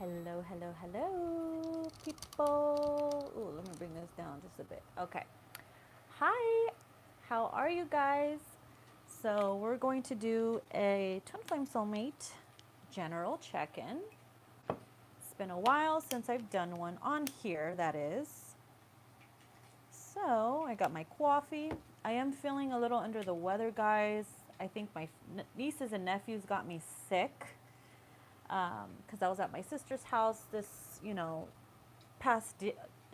Hello, hello, hello, people. Ooh, let me bring this down just a bit. Okay. Hi, how are you guys? So we're going to do a Twin Flame Soulmate general check-in. It's been a while since I've done one on here, that is. So I got my coffee. I am feeling a little under the weather, guys. I think my nieces and nephews got me sick because I was at my sister's house this, past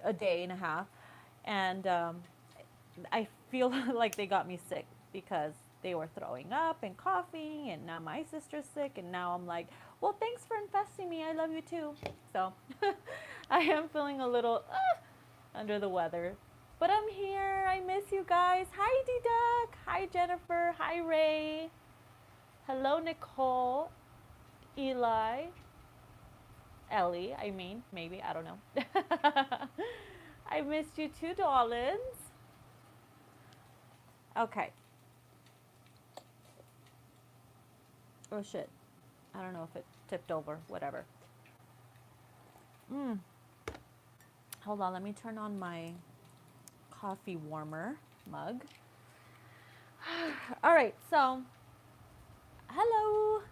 a day and a half, and I feel like they got me sick because they were throwing up and coughing, and now my sister's sick, and now I'm like, well, thanks for infesting me. I love you too. So I am feeling a little under the weather, but I'm here. I miss you guys. Hi, D-Duck. Hi, Jennifer. Hi, Ray. Hello, Nicole. Eli. Ellie, I mean, maybe, I don't know. I missed you too, darlings. Okay. Oh shit. I don't know if it tipped over, whatever. Hold on, let me turn on my coffee warmer mug. All right, so, hello.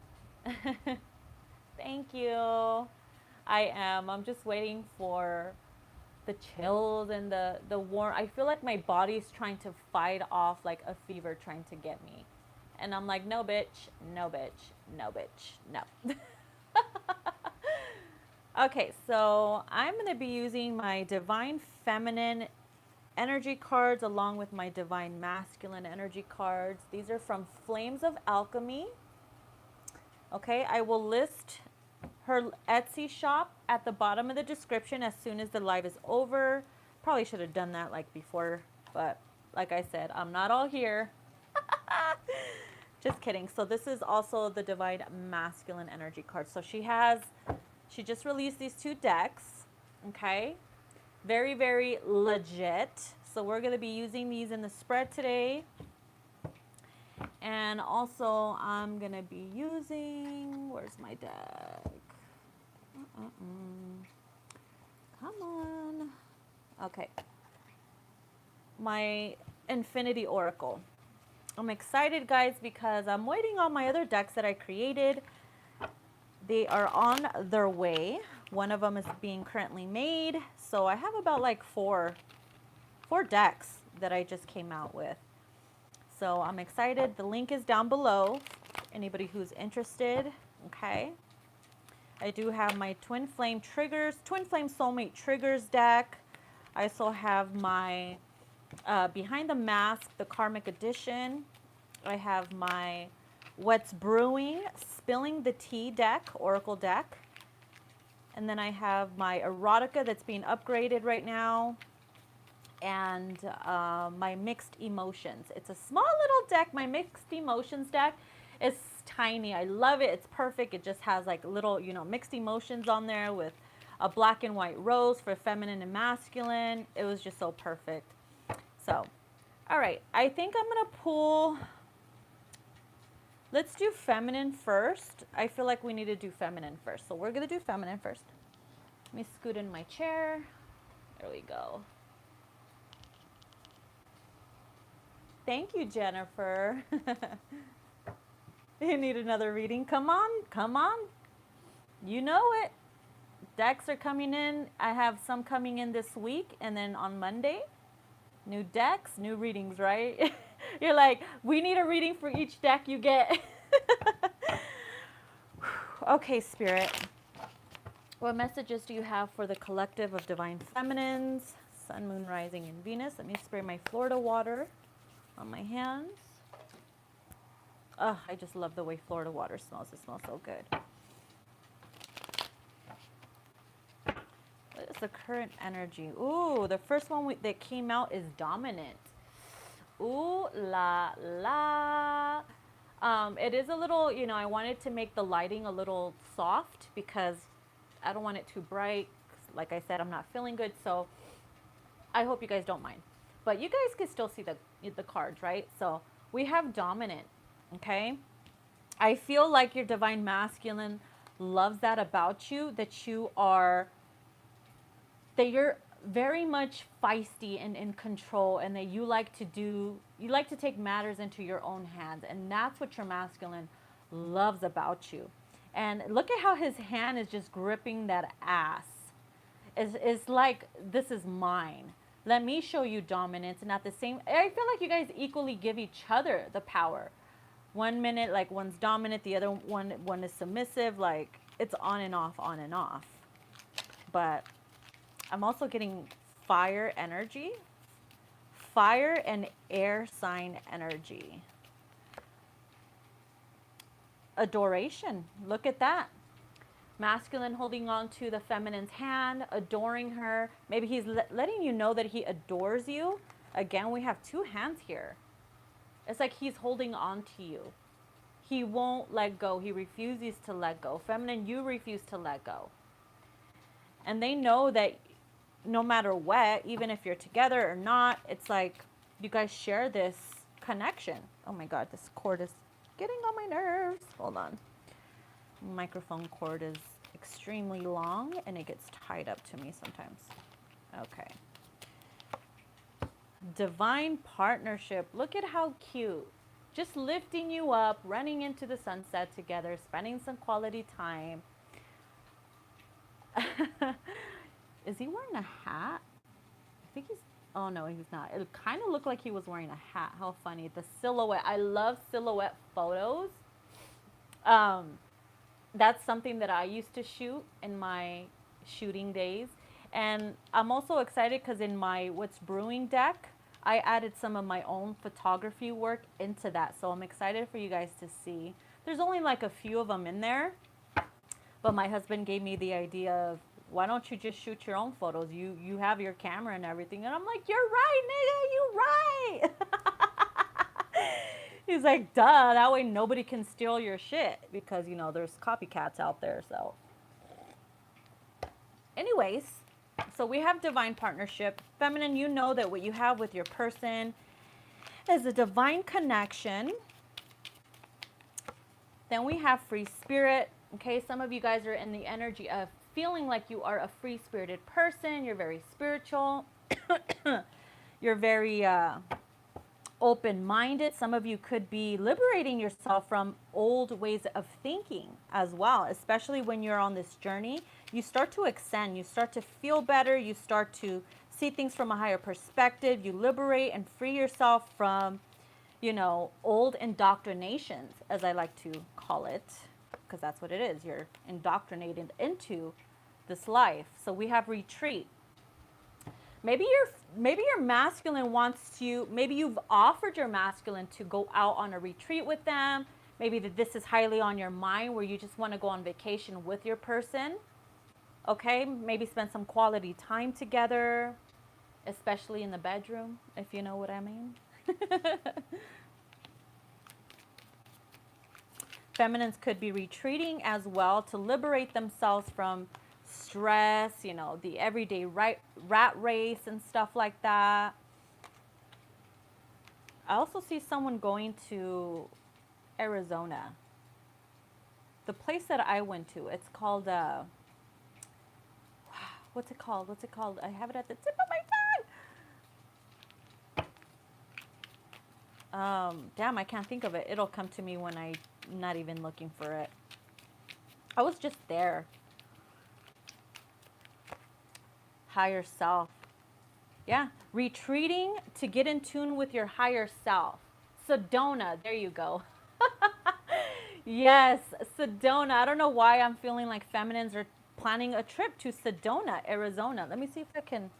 Thank you. I'm just waiting for the chills and the warm. I feel like my body's trying to fight off like a fever trying to get me. And I'm like, no bitch, no bitch, no bitch, no. Okay, so I'm going to be using my Divine Feminine energy cards along with my Divine Masculine energy cards. These are from Flames of Alchemy. Okay, I will list her Etsy shop at the bottom of the description as soon as the live is over. Probably should have done that like before, but like I said, I'm not all here. Just kidding. So this is also the Divine Masculine energy card. So she just released these two decks, okay? Very, very legit. So we're going to be using these in the spread today. And also I'm going to be using, where's my deck? Come on. Okay. My Infinity Oracle. I'm excited, guys, because I'm waiting on my other decks that I created. They are on their way. One of them is being currently made. So I have about like four decks that I just came out with. So I'm excited. The link is down below. Anybody who's interested, okay? I do have my Twin Flame Soulmate Triggers deck. I also have my Behind the Mask, the Karmic Edition. I have my What's Brewing, Spilling the Tea deck, Oracle deck. And then I have my Erotica that's being upgraded right now. And my Mixed Emotions. It's a small little deck. My Mixed Emotions deck is tiny. I love it. It's perfect. It just has like little, mixed emotions on there with a black and white rose for feminine and masculine. It was just so perfect. So, all right. I think I'm going to pull. Let's do feminine first. I feel like we need to do feminine first. So we're going to do feminine first. Let me scoot in my chair. There we go. Thank you, Jennifer. You need another reading? Come on, come on. You know it. Decks are coming in. I have some coming in this week, and then on Monday, new decks, new readings, right? You're like, we need a reading for each deck you get. Okay, Spirit. What messages do you have for the collective of Divine Feminines, Sun, Moon, Rising, and Venus? Let me spray my Florida water on my hands. I just love the way Florida water smells. It smells so good. What is the current energy? Ooh, the first one that came out is Dominant. Ooh la la. It is a little, I wanted to make the lighting a little soft because I don't want it too bright. Like I said, I'm not feeling good, so I hope you guys don't mind. But you guys can still see the cards, right? So we have Dominant, okay? I feel like your Divine Masculine loves that about you, that you're very much feisty and in control, and that you like to take matters into your own hands. And that's what your masculine loves about you. And look at how his hand is just gripping that ass. It's like, this is mine. Let me show you dominance. And at the same, I feel like you guys equally give each other the power. 1 minute, like one's dominant, the other one is submissive. Like, it's on and off, on and off. But I'm also getting fire energy, fire and air sign energy. Adoration. Look at that. Masculine holding on to the feminine's hand, adoring her. Maybe he's letting you know that he adores you. Again, we have two hands here. It's like he's holding on to you. He won't let go. He refuses to let go. Feminine, you refuse to let go. And they know that no matter what, even if you're together or not, it's like you guys share this connection. Oh my God, this cord is getting on my nerves. Hold on. Microphone cord is extremely long and it gets tied up to me sometimes. Okay. Divine partnership. Look at how cute. Just lifting you up, running into the sunset together, spending some quality time. Is he wearing a hat? I think he's, oh no, he's not. It kind of looked like he was wearing a hat. How funny. The silhouette. I love silhouette photos. That's something that I used to shoot in my shooting days. And I'm also excited because in my What's Brewing deck, I added some of my own photography work into that. So I'm excited for you guys to see. There's only like a few of them in there. But my husband gave me the idea of, why don't you just shoot your own photos? You have your camera and everything. And I'm like, you're right, nigga, you're right. He's like, duh, that way nobody can steal your shit. Because, you know, there's copycats out there, so. Anyways, so we have divine partnership. Feminine, you know that what you have with your person is a divine connection. Then we have free spirit. Okay, some of you guys are in the energy of feeling like you are a free-spirited person. You're very spiritual. You're very open-minded. Some of you could be liberating yourself from old ways of thinking as well, especially when you're on this journey. You start to ascend. You start to feel better. You start to see things from a higher perspective. You liberate and free yourself from, you know, old indoctrinations, as I like to call it, because that's what it is. You're indoctrinated into this life. So we have retreat. Maybe your masculine wants you, maybe you've offered your masculine to go out on a retreat with them. Maybe that this is highly on your mind where you just want to go on vacation with your person. Okay, maybe spend some quality time together, especially in the bedroom, if you know what I mean. Feminines could be retreating as well to liberate themselves from stress, you know, the everyday rat race and stuff like that. I also see someone going to Arizona. The place that I went to, it's called, what's it called? What's it called? I have it at the tip of my tongue. Damn, I can't think of it. It'll come to me when I'm not even looking for it. I was just there. Higher self. Yeah, retreating to get in tune with your higher self. Sedona, there you go. Yes, Sedona. I don't know why I'm feeling like feminines are planning a trip to Sedona, Arizona. Let me see if I can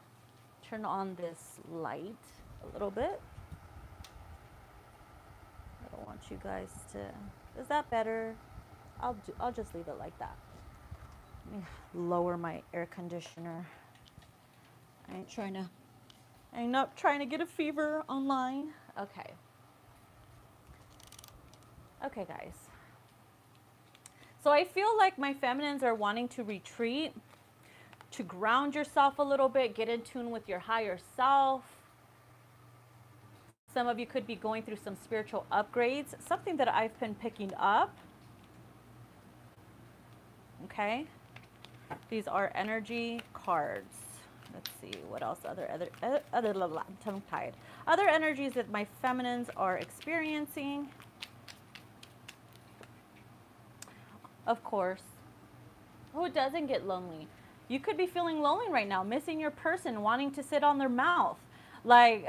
turn on this light a little bit. I don't want you guys to... Is that better? I'll just leave it like that. Let me lower my air conditioner. I'm not trying to get a fever online. Okay. Okay, guys. So I feel like my feminines are wanting to retreat, to ground yourself a little bit, get in tune with your higher self. Some of you could be going through some spiritual upgrades, something that I've been picking up. Okay? These are energy cards. Let's see what else. I'm tongue-tied. Other energies that my feminines are experiencing. Of course. Who doesn't get lonely? You could be feeling lonely right now, missing your person, wanting to sit on their mouth. Like,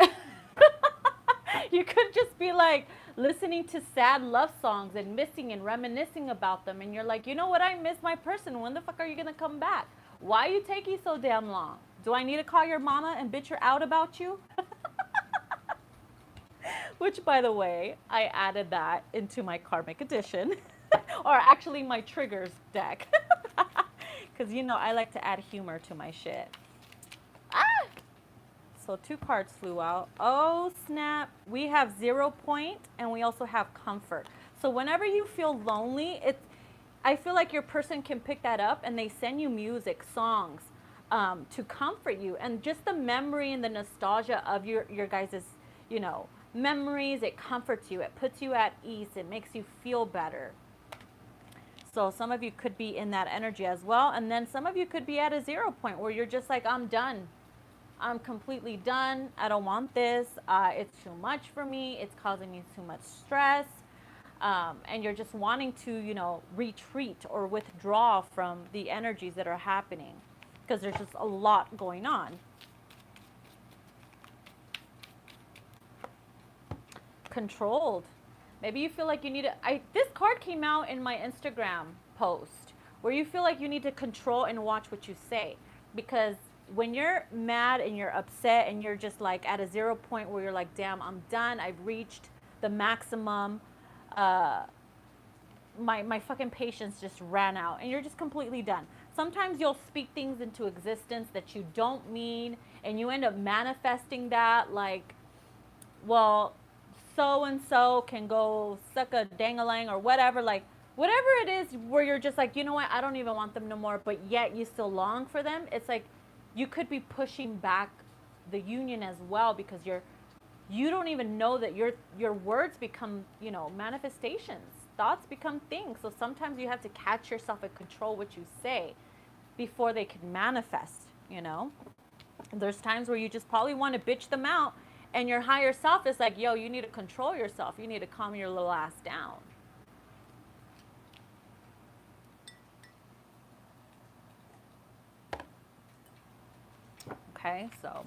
you could just be like listening to sad love songs and missing and reminiscing about them. And you're like, you know what? I miss my person. When the fuck are you going to come back? Why are you taking so damn long? Do I need to call your mama and bitch her out about you? Which, by the way, I added that into my Karmic edition. Or actually my triggers deck. Because, you know, I like to add humor to my shit. Ah! So 2 cards flew out. Oh, snap. We have 0 point and we also have comfort. So whenever you feel lonely, I feel like your person can pick that up and they send you music, songs, to comfort you. And just the memory and the nostalgia of your guys' you know, memories, it comforts you. It puts you at ease. It makes you feel better. So some of you could be in that energy as well. And then some of you could be at a 0 point where you're just like, I'm done. I'm completely done. I don't want this. It's too much for me. It's causing me too much stress. And you're just wanting to, you know, retreat or withdraw from the energies that are happening because there's just a lot going on. Controlled. Maybe you feel like you need to, this card came out in my Instagram post where you feel like you need to control and watch what you say, because when you're mad and you're upset and you're just like at a 0 point where you're like, damn, I'm done. I've reached the maximum. My fucking patience just ran out and you're just completely done. Sometimes you'll speak things into existence that you don't mean and you end up manifesting that like, well, so-and-so can go suck a dang-a-lang or whatever, like whatever it is where you're just like, you know what, I don't even want them no more, but yet you still long for them. It's like you could be pushing back the union as well because you don't even know that your words become, you know, manifestations. Thoughts become things. So sometimes you have to catch yourself and control what you say before they can manifest, you know. And there's times where you just probably want to bitch them out. And your higher self is like, yo, you need to control yourself. You need to calm your little ass down. Okay, so.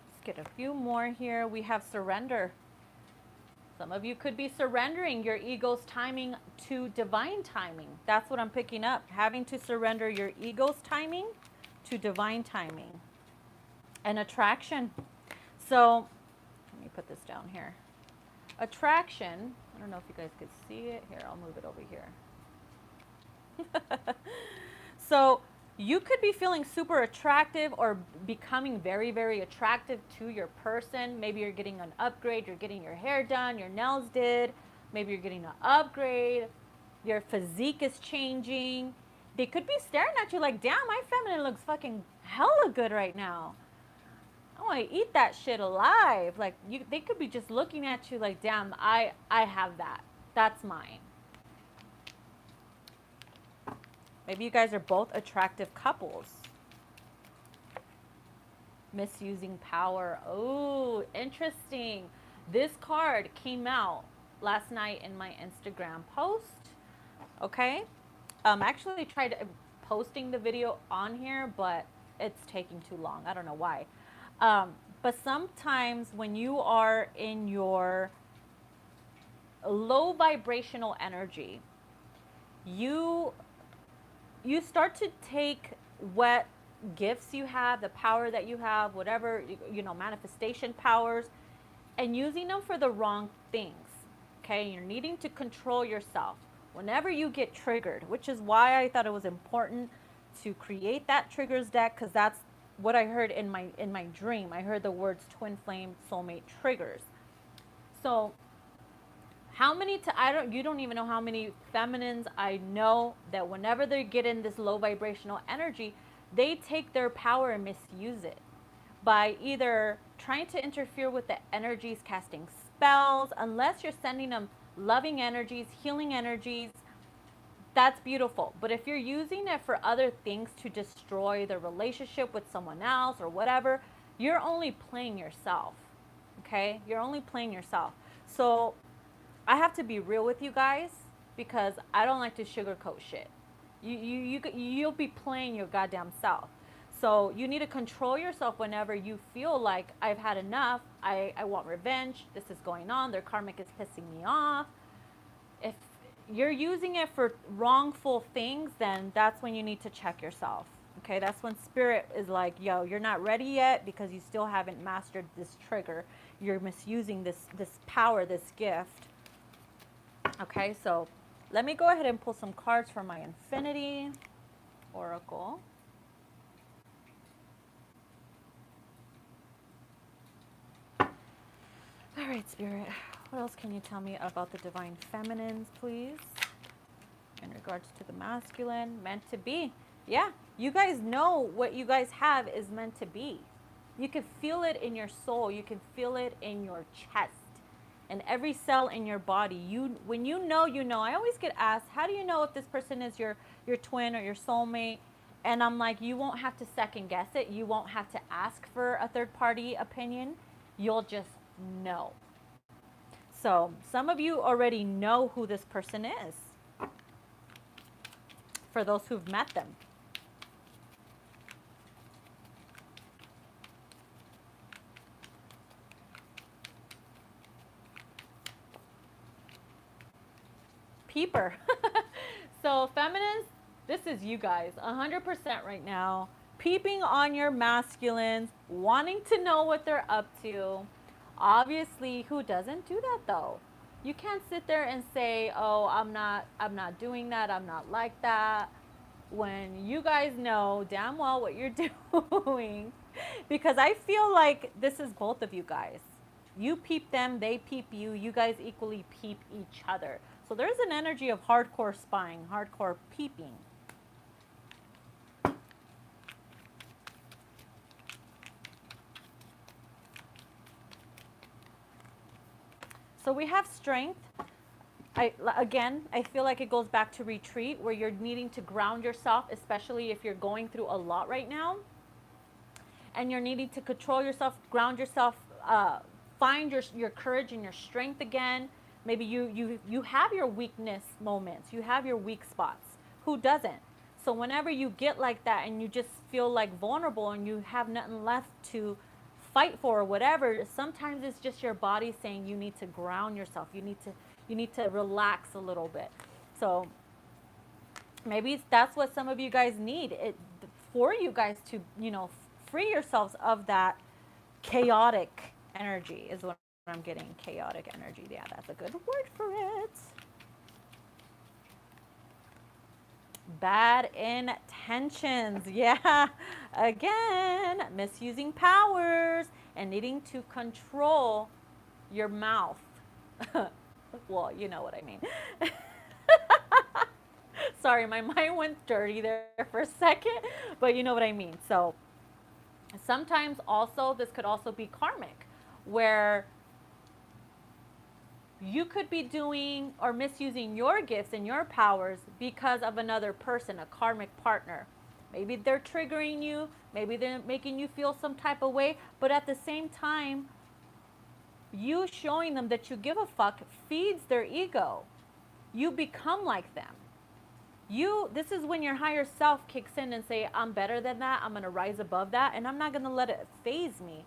Let's get a few more here. We have surrender. Some of you could be surrendering your ego's timing to divine timing. That's what I'm picking up. Having to surrender your ego's timing to divine timing. And attraction. So, let me put this down here. Attraction. I don't know if you guys could see it. Here, I'll move it over here. So, you could be feeling super attractive or becoming very, very attractive to your person. Maybe you're getting an upgrade, you're getting your hair done, your nails did. Maybe you're getting an upgrade, your physique is changing. They could be staring at you like, damn, my feminine looks fucking hella good right now. I want to eat that shit alive. Like, they could be just looking at you like, damn, I have that. That's mine. Maybe you guys are both attractive couples. Misusing power. Oh, interesting. This card came out last night in my Instagram post. Okay. Actually tried posting the video on here, but it's taking too long. I don't know why. But sometimes when you are in your low vibrational energy, you start to take what gifts you have, the power that you have, whatever, you know, manifestation powers, and using them for the wrong things. Okay, you're needing to control yourself whenever you get triggered, which is why I thought it was important to create that triggers deck, because that's what I heard in my dream. I heard the words twin flame, soulmate, triggers. So how many you don't even know how many feminines I know that whenever they get in this low vibrational energy, they take their power and misuse it by either trying to interfere with the energies, casting spells, unless you're sending them loving energies, healing energies, that's beautiful. But if you're using it for other things to destroy the relationship with someone else or whatever, you're only playing yourself. Okay? You're only playing yourself. So I have to be real with you guys because I don't like to sugarcoat shit. You'll be playing your goddamn self. So you need to control yourself whenever you feel like I've had enough. I want revenge. This is going on. Their karmic is pissing me off. If you're using it for wrongful things, then that's when you need to check yourself. Okay, that's when spirit is like, yo, you're not ready yet because you still haven't mastered this trigger. You're misusing this power, this gift. Okay, so let me go ahead and pull some cards for my Infinity Oracle. All right, Spirit. What else can you tell me about the Divine Feminines, please? In regards to the masculine, meant to be. Yeah, you guys know what you guys have is meant to be. You can feel it in your soul. You can feel it in your chest. And every cell in your body. When you know, you know. I always get asked, how do you know if this person is your twin or your soulmate? And I'm like, you won't have to second guess it. You won't have to ask for a third party opinion. You'll just know. So some of you already know who this person is, for those who've met them. Peeper. So feminines, this is you guys 100% right now, peeping on your masculines, wanting to know what they're up to. Obviously, who doesn't do that though? You can't sit there and say, oh, I'm not doing that, I'm not like that, when you guys know damn well what you're doing. Because I feel like this is both of you guys. You peep them, they peep you, you guys equally peep each other. So there's an energy of hardcore spying, hardcore peeping. So we have strength. I feel like it goes back to retreat, where you're needing to ground yourself, especially if you're going through a lot right now. And you're needing to control yourself, ground yourself, find your courage and your strength again. Maybe you have your weakness moments. You have your weak spots. Who doesn't? So whenever you get like that and you just feel like vulnerable and you have nothing left to fight for or whatever, sometimes it's just your body saying you need to ground yourself. You need to relax a little bit. So maybe that's what some of you guys need, for you guys to, free yourselves of that chaotic energy is what I'm getting. Chaotic energy. Yeah, that's a good word for it. Bad intentions. Yeah. Again, misusing powers and needing to control your mouth. Well, you know what I mean. Sorry, my mind went dirty there for a second, but you know what I mean. So sometimes also, this could also be karmic, where you could be doing or misusing your gifts and your powers because of another person, a karmic partner. Maybe they're triggering you, maybe they're making you feel some type of way, but at the same time, you showing them that you give a fuck feeds their ego. You become like them. This is when your higher self kicks in and say, I'm better than that, I'm gonna rise above that, and I'm not gonna let it faze me.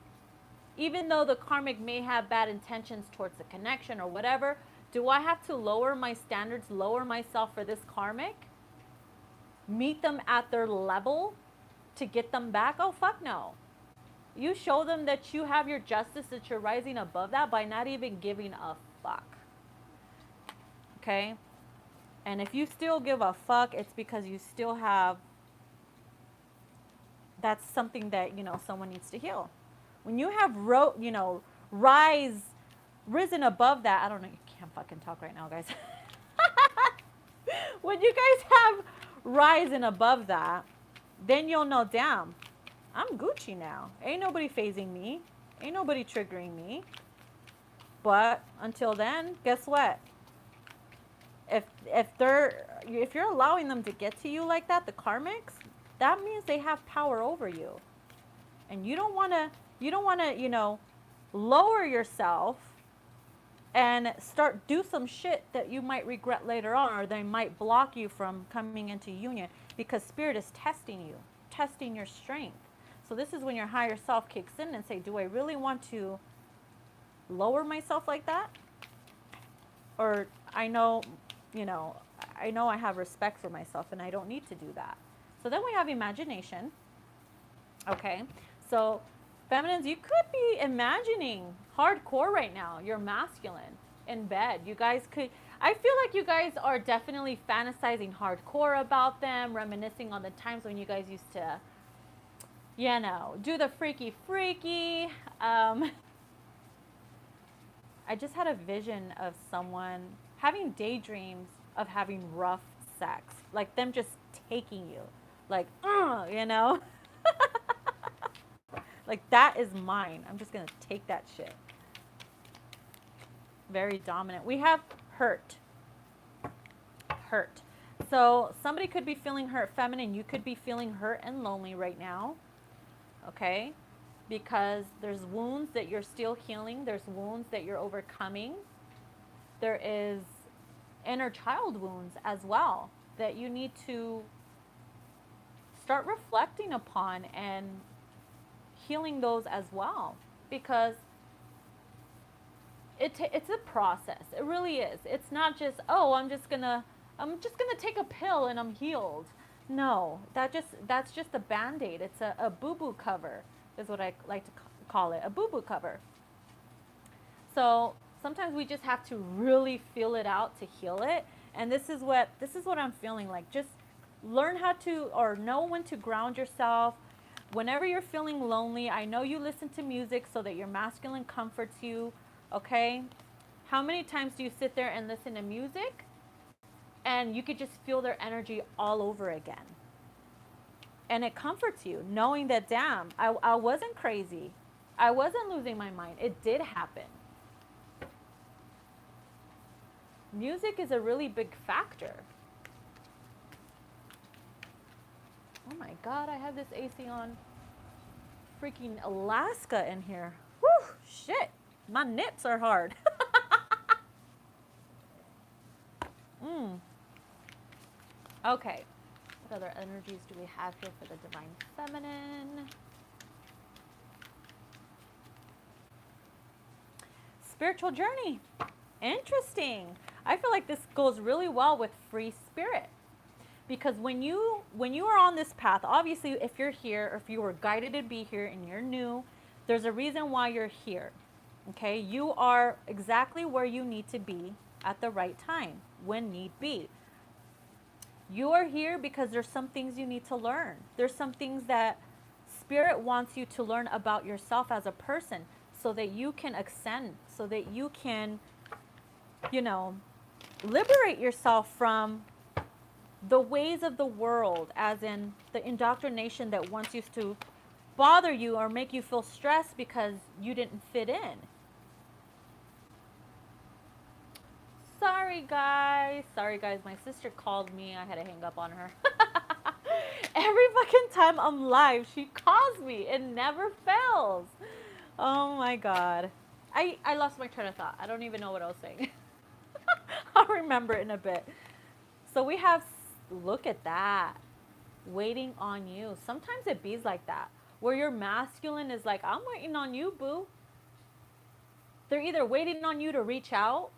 Even though the karmic may have bad intentions towards the connection or whatever, do I have to lower my standards, lower myself for this karmic? Meet them at their level to get them back? Oh, fuck no. You show them that you have your justice, that you're rising above that by not even giving a fuck. Okay? And if you still give a fuck, it's because you still have, that's something that, someone needs to heal. When you have, risen above that, I don't know, you can't fucking talk right now, guys. When you guys have risen above that, then you'll know, damn, I'm Gucci now. Ain't nobody phasing me. Ain't nobody triggering me. But until then, guess what? If you're allowing them to get to you like that, the karmics, that means they have power over you. And you don't want to, lower yourself and do some shit that you might regret later on, or they might block you from coming into union, because spirit is testing you, testing your strength. So this is when your higher self kicks in and say, do I really want to lower myself like that? Or I know I have respect for myself and I don't need to do that. So then we have imagination. Okay, so feminines, you could be imagining hardcore right now. You're masculine in bed. You guys could, I feel like you guys are definitely fantasizing hardcore about them, reminiscing on the times when you guys used to, do the freaky. I just had a vision of someone having daydreams of having rough sex, like them just taking you, like, like that is mine. I'm just gonna take that shit. Very dominant. We have hurt. So somebody could be feeling hurt, feminine. You could be feeling hurt and lonely right now. Okay, because there's wounds that you're still healing. There's wounds that you're overcoming. There is inner child wounds as well that you need to start reflecting upon and healing those as well, because it's a process. It really is. It's not just, oh, I'm just gonna take a pill and I'm healed. No, that's just a band-aid. It's a boo-boo cover is what I like to call it, a boo-boo cover. So sometimes we just have to really feel it out to heal it. And this is what I'm feeling like. Just learn how to, or know when to ground yourself. Whenever you're feeling lonely, I know you listen to music so that your masculine comforts you, okay? How many times do you sit there and listen to music and you could just feel their energy all over again? And it comforts you, knowing that, damn, I wasn't crazy. I wasn't losing my mind. It did happen. Music is a really big factor. Oh my God, I have this AC on freaking Alaska in here. Whew, shit, my nips are hard. Okay, what other energies do we have here for the Divine Feminine? Spiritual journey. Interesting. I feel like this goes really well with free spirit. Because when you are on this path, obviously if you're here, or if you were guided to be here and you're new, there's a reason why you're here. Okay? You are exactly where you need to be at the right time, when need be. You are here because there's some things you need to learn. There's some things that Spirit wants you to learn about yourself as a person, so that you can ascend, so that you can, liberate yourself from the ways of the world, as in the indoctrination that once used to bother you or make you feel stressed because you didn't fit in. Sorry guys, my sister called me. I had to hang up on her. Every fucking time I'm live, she calls me. It never fails. Oh my God. I lost my train of thought. I don't even know what I was saying. I'll remember it in a bit. So we have, look at that, waiting on you. Sometimes it bees like that, where your masculine is like, I'm waiting on you, boo. They're either waiting on you to reach out.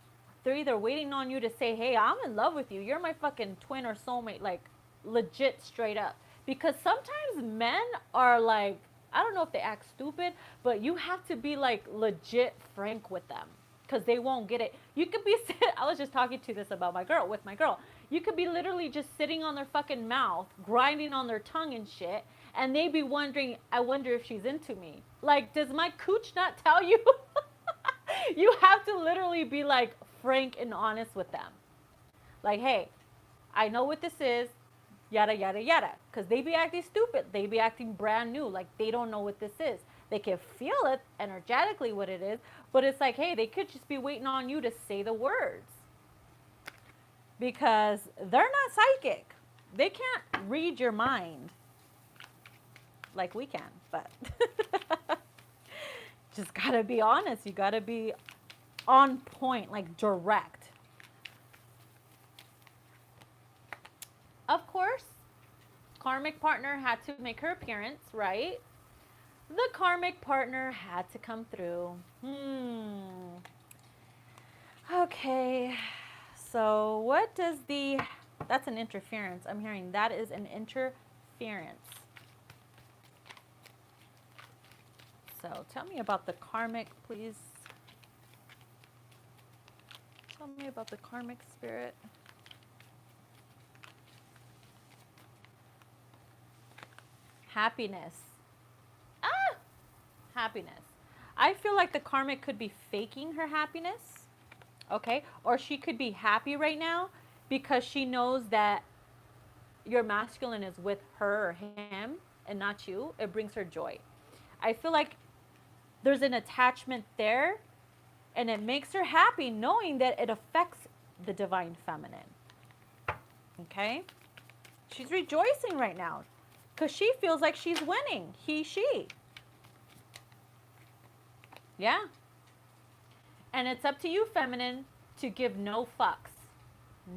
They're either waiting on you to say, hey, I'm in love with you. You're my fucking twin or soulmate, like legit straight up. Because sometimes men are like, I don't know if they act stupid, but you have to be like legit frank with them, because they won't get it. You could be, I was just talking to this about with my girl. You could be literally just sitting on their fucking mouth, grinding on their tongue and shit, and they be wondering, I wonder if she's into me. Like, does my cooch not tell you? You have to literally be like frank and honest with them. Like, hey, I know what this is, yada, yada, yada. Because they be acting stupid. They be acting brand new, like they don't know what this is. They can feel it energetically what it is, but it's like, hey, they could just be waiting on you to say the words because they're not psychic. They can't read your mind like we can, but just gotta be honest. You gotta be on point, like direct. Of course, karmic partner had to make her appearance, right? The karmic partner had to come through. Okay, so what does the, that's an interference. I'm hearing that is an interference. So tell me about the karmic, please. Tell me about the karmic spirit. Happiness. Ah! Happiness. I feel like the karmic could be faking her happiness, okay? Or she could be happy right now because she knows that your masculine is with her or him and not you. It brings her joy. I feel like there's an attachment there, and it makes her happy knowing that it affects the divine feminine. Okay? She's rejoicing right now because she feels like she's winning. He, she. Yeah. And it's up to you, feminine, to give no fucks.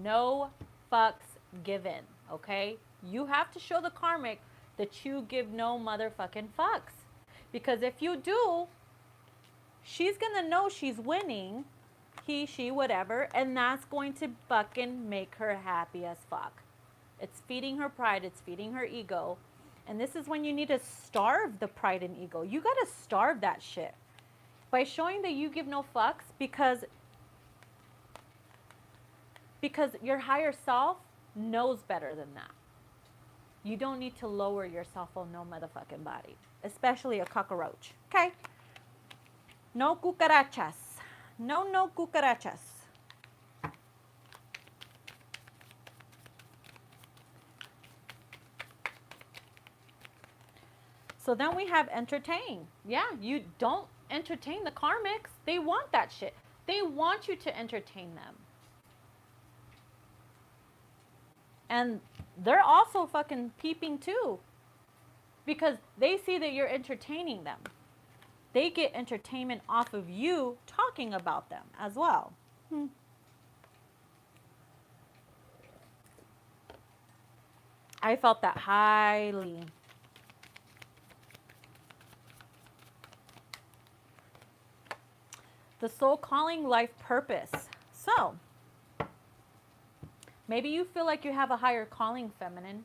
No fucks given. Okay? You have to show the karmic that you give no motherfucking fucks. Because if you do, she's going to know she's winning, he, she, whatever, and that's going to fucking make her happy as fuck. It's feeding her pride, it's feeding her ego. And this is when you need to starve the pride and ego. You got to starve that shit. By showing that you give no fucks because your higher self knows better than that. You don't need to lower yourself on no motherfucking body. Especially a cockroach. Okay? No cucarachas. No cucarachas. So then we have entertain. Yeah, you don't entertain the karmics. They want that shit. They want you to entertain them. And they're also fucking peeping too. Because they see that you're entertaining them. They get entertainment off of you talking about them as well. I felt that highly. The soul calling, life purpose. So, maybe you feel like you have a higher calling, feminine.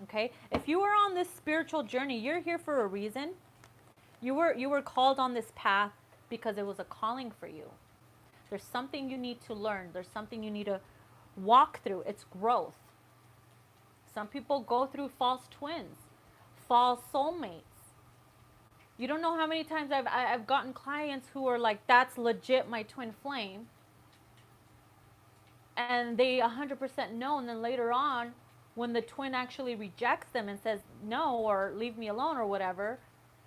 Okay? If you are on this spiritual journey, you're here for a reason. You were called on this path because it was a calling for you. There's something you need to learn. There's something you need to walk through. It's growth. Some people go through false twins, false soulmates. You don't know how many times I've gotten clients who are like, that's legit my twin flame. And they 100% know, and then later on, when the twin actually rejects them and says no or leave me alone or whatever,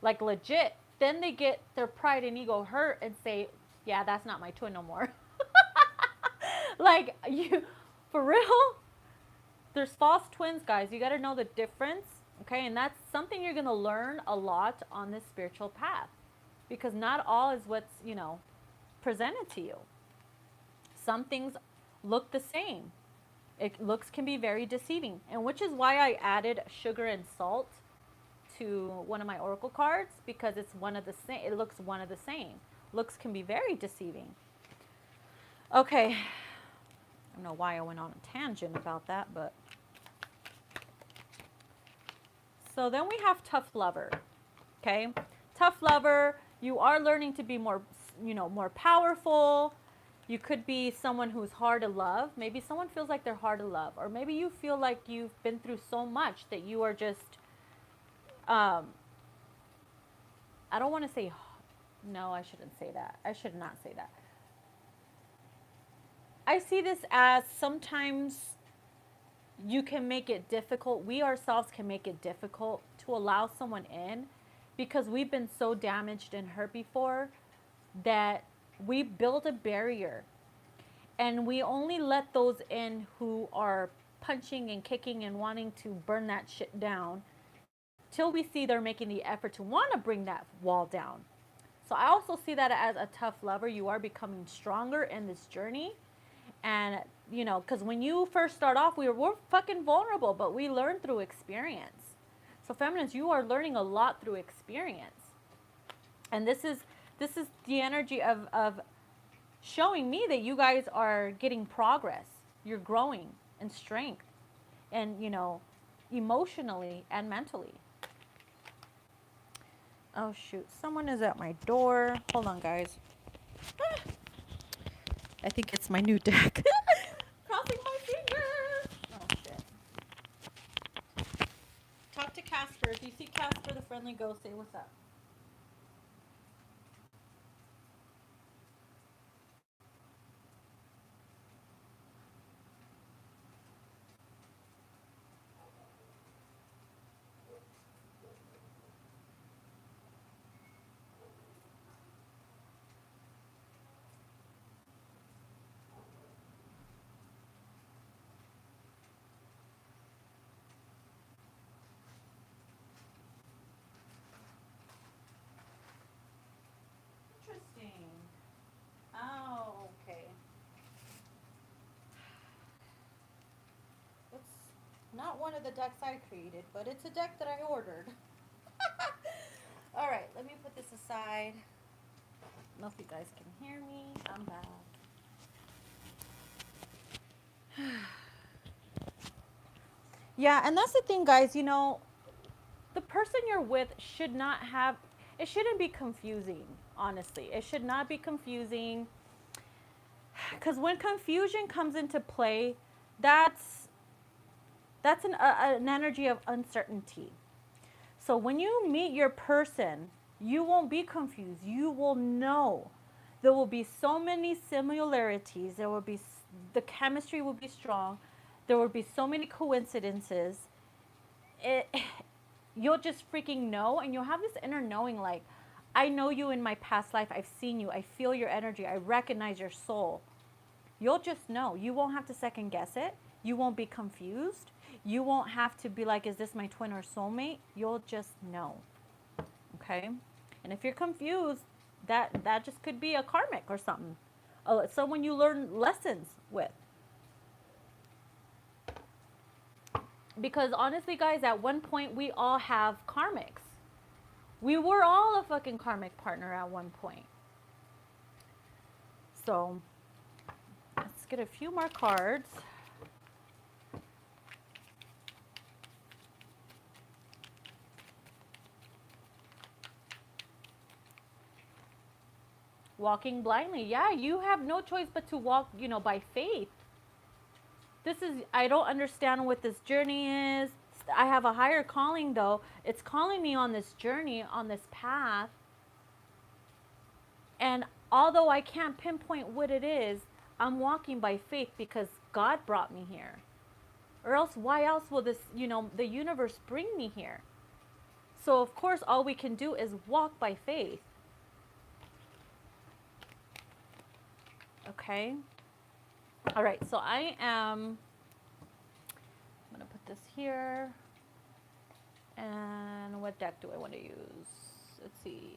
like legit, then they get their pride and ego hurt and say, yeah, that's not my twin no more. Like, you, for real? There's false twins, guys. You got to know the difference, okay? And that's something you're going to learn a lot on this spiritual path, because not all is what's, you know, presented to you. Some things look the same. Looks can be very deceiving, and which is why I added sugar and salt to one of my oracle cards, because it's one of the same. It looks one of the same. Looks can be very deceiving. Okay, I don't know why I went on a tangent about that, but so then we have tough lover. Okay, tough lover. You are learning to be more, you know, more powerful. You could be someone who's hard to love. Maybe someone feels like they're hard to love. Or maybe you feel like you've been through so much that you are just, I don't want to say, no, I shouldn't say that. I should not say that. I see this as sometimes you can make it difficult. We ourselves can make it difficult to allow someone in because we've been so damaged and hurt before that we build a barrier, and we only let those in who are punching and kicking and wanting to burn that shit down till we see they're making the effort to want to bring that wall down. So I also see that as a tough lover. You are becoming stronger in this journey. And, you know, because when you first start off, we're fucking vulnerable, but we learn through experience. So feminines, you are learning a lot through experience. And this is the energy of showing me that you guys are getting progress. You're growing in strength and, you know, emotionally and mentally. Oh, shoot. Someone is at my door. Hold on, guys. Ah. I think it's my new deck. Crossing my fingers. Oh, shit. Talk to Casper. If you see Casper, the friendly ghost, say what's up. Interesting. Oh, okay. It's not one of the decks I created, but it's a deck that I ordered. All right, let me put this aside. I don't know if you guys can hear me. I'm back. Yeah, and that's the thing, guys. You know, the person you're with should not have, it shouldn't be confusing, honestly. It should not be confusing. Because when confusion comes into play, that's an energy of uncertainty. So when you meet your person, you won't be confused. You will know. There will be so many similarities. There will be, the chemistry will be strong. There will be so many coincidences. You'll just freaking know, and you'll have this inner knowing, like, I know you in my past life. I've seen you. I feel your energy. I recognize your soul. You'll just know. You won't have to second guess it. You won't be confused. You won't have to be like, is this my twin or soulmate? You'll just know. Okay? And if you're confused, that just could be a karmic or something. Someone you learn lessons with. Because honestly, guys, at one point, we all have karmics. We were all a fucking karmic partner at one point. So, let's get a few more cards. Walking blindly. Yeah, you have no choice but to walk, you know, by faith. This is, I don't understand what this journey is. I have a higher calling, though. It's calling me on this journey, on this path. And although I can't pinpoint what it is, I'm walking by faith because God brought me here. Or else, why else will this, you know, the universe bring me here? So, of course, all we can do is walk by faith. Okay? All right, so I'm going to put this here. And what deck do I want to use? Let's see.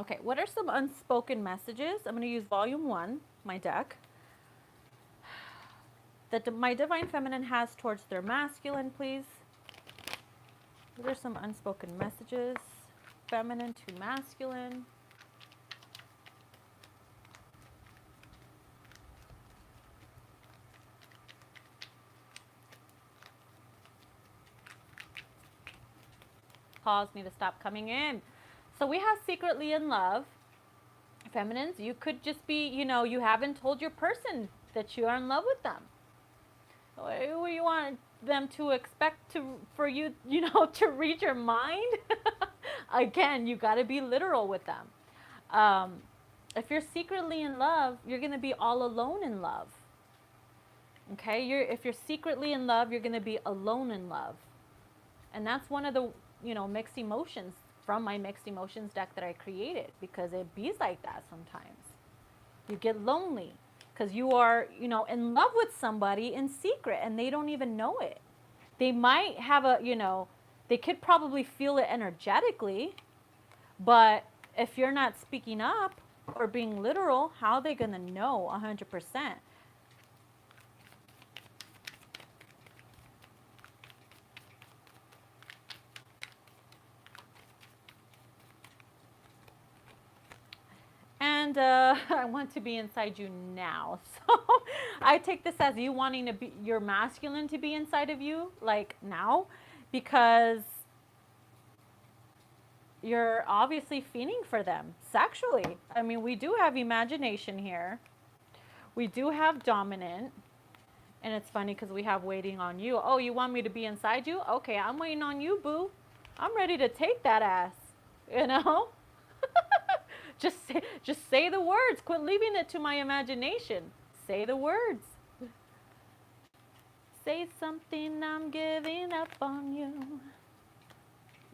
Okay, what are some unspoken messages? I'm going to use volume 1, my deck, that my divine feminine has towards their masculine, please. What are some unspoken messages? Feminine to masculine. Cause me to stop coming in. So we have secretly in love. Feminines, you could just be, you know, you haven't told your person that you are in love with them. You want them to expect for you, you know, to read your mind? Again, you got to be literal with them. If you're secretly in love, you're going to be all alone in love. Okay? If you're secretly in love, you're going to be alone in love. And that's one of the, you know, mixed emotions from my mixed emotions deck that I created, because it bees like that sometimes. You get lonely because you are, you know, in love with somebody in secret and they don't even know it. They might have a, you know, they could probably feel it energetically, but if you're not speaking up or being literal, how are they going to know 100%? And I want to be inside you now. So I take this as you wanting to be, your masculine to be inside of you, like now, because you're obviously feeling for them sexually. I mean, we do have imagination here. We do have dominant. And it's funny because we have waiting on you. Oh, you want me to be inside you? Okay, I'm waiting on you, boo. I'm ready to take that ass. You know? Just say the words. Quit leaving it to my imagination. Say the words. Say something, I'm giving up on you.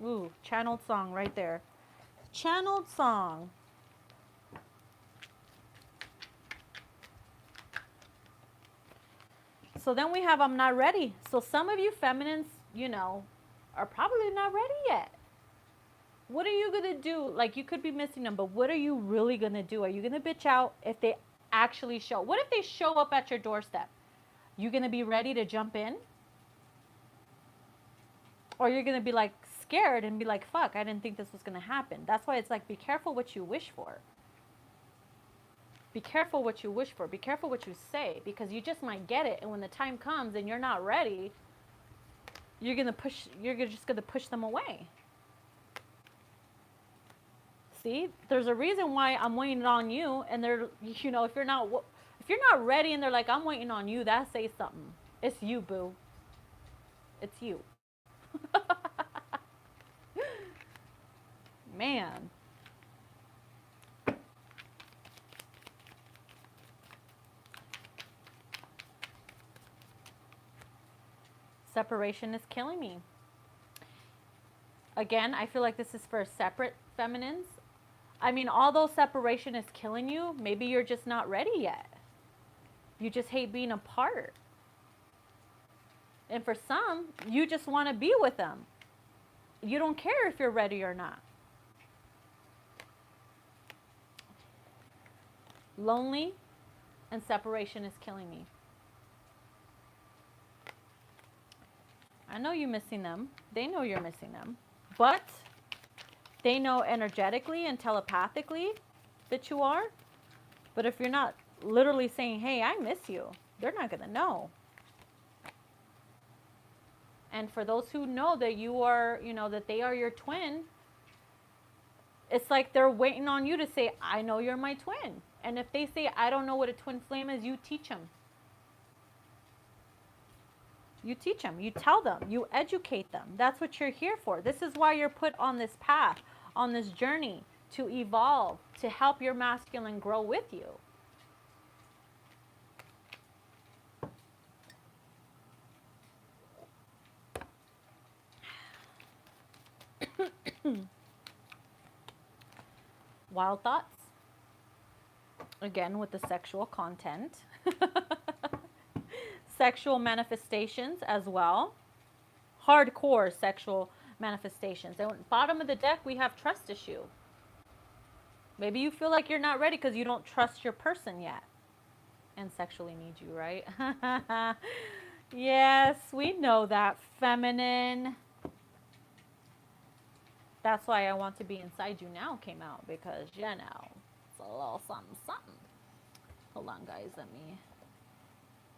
Ooh, channeled song right there. Channeled song. So then we have I'm not ready. So some of you feminines, you know, are probably not ready yet. What are you going to do? Like, you could be missing them, but what are you really going to do? Are you going to bitch out if they actually show? What if they show up at your doorstep? You going to be ready to jump in? Or you're going to be like scared and be like, fuck, I didn't think this was going to happen. That's why it's like, be careful what you wish for. Be careful what you wish for. Be careful what you say, because you just might get it. And when the time comes and you're not ready, you're just going to push them away. See, there's a reason why I'm waiting on you, and they're, you know, if you're not ready and they're like, I'm waiting on you, that says something. It's you, boo. It's you. Man. Separation is killing me. Again, I feel like this is for separate feminines. I mean, although separation is killing you, maybe you're just not ready yet. You just hate being apart. And for some, you just want to be with them. You don't care if you're ready or not. Lonely and separation is killing me. I know you're missing them. They know you're missing them. But they know energetically and telepathically that you are. But if you're not literally saying, hey, I miss you, they're not going to know. And for those who know that you are, you know, that they are your twin, it's like they're waiting on you to say, I know you're my twin. And if they say, I don't know what a twin flame is, you teach them. You teach them, you tell them, you educate them. That's what you're here for. This is why you're put on this path, on this journey to evolve, to help your masculine grow with you. Wild thoughts. Again, with the sexual content. Sexual manifestations as well. Hardcore sexual manifestations. And bottom of the deck, we have trust issue. Maybe you feel like you're not ready because you don't trust your person yet. And sexually need you, right? Yes, we know that, feminine. That's why I Want to Be Inside You Now came out, because, you know, it's a little something, something. Hold on, guys. Let me...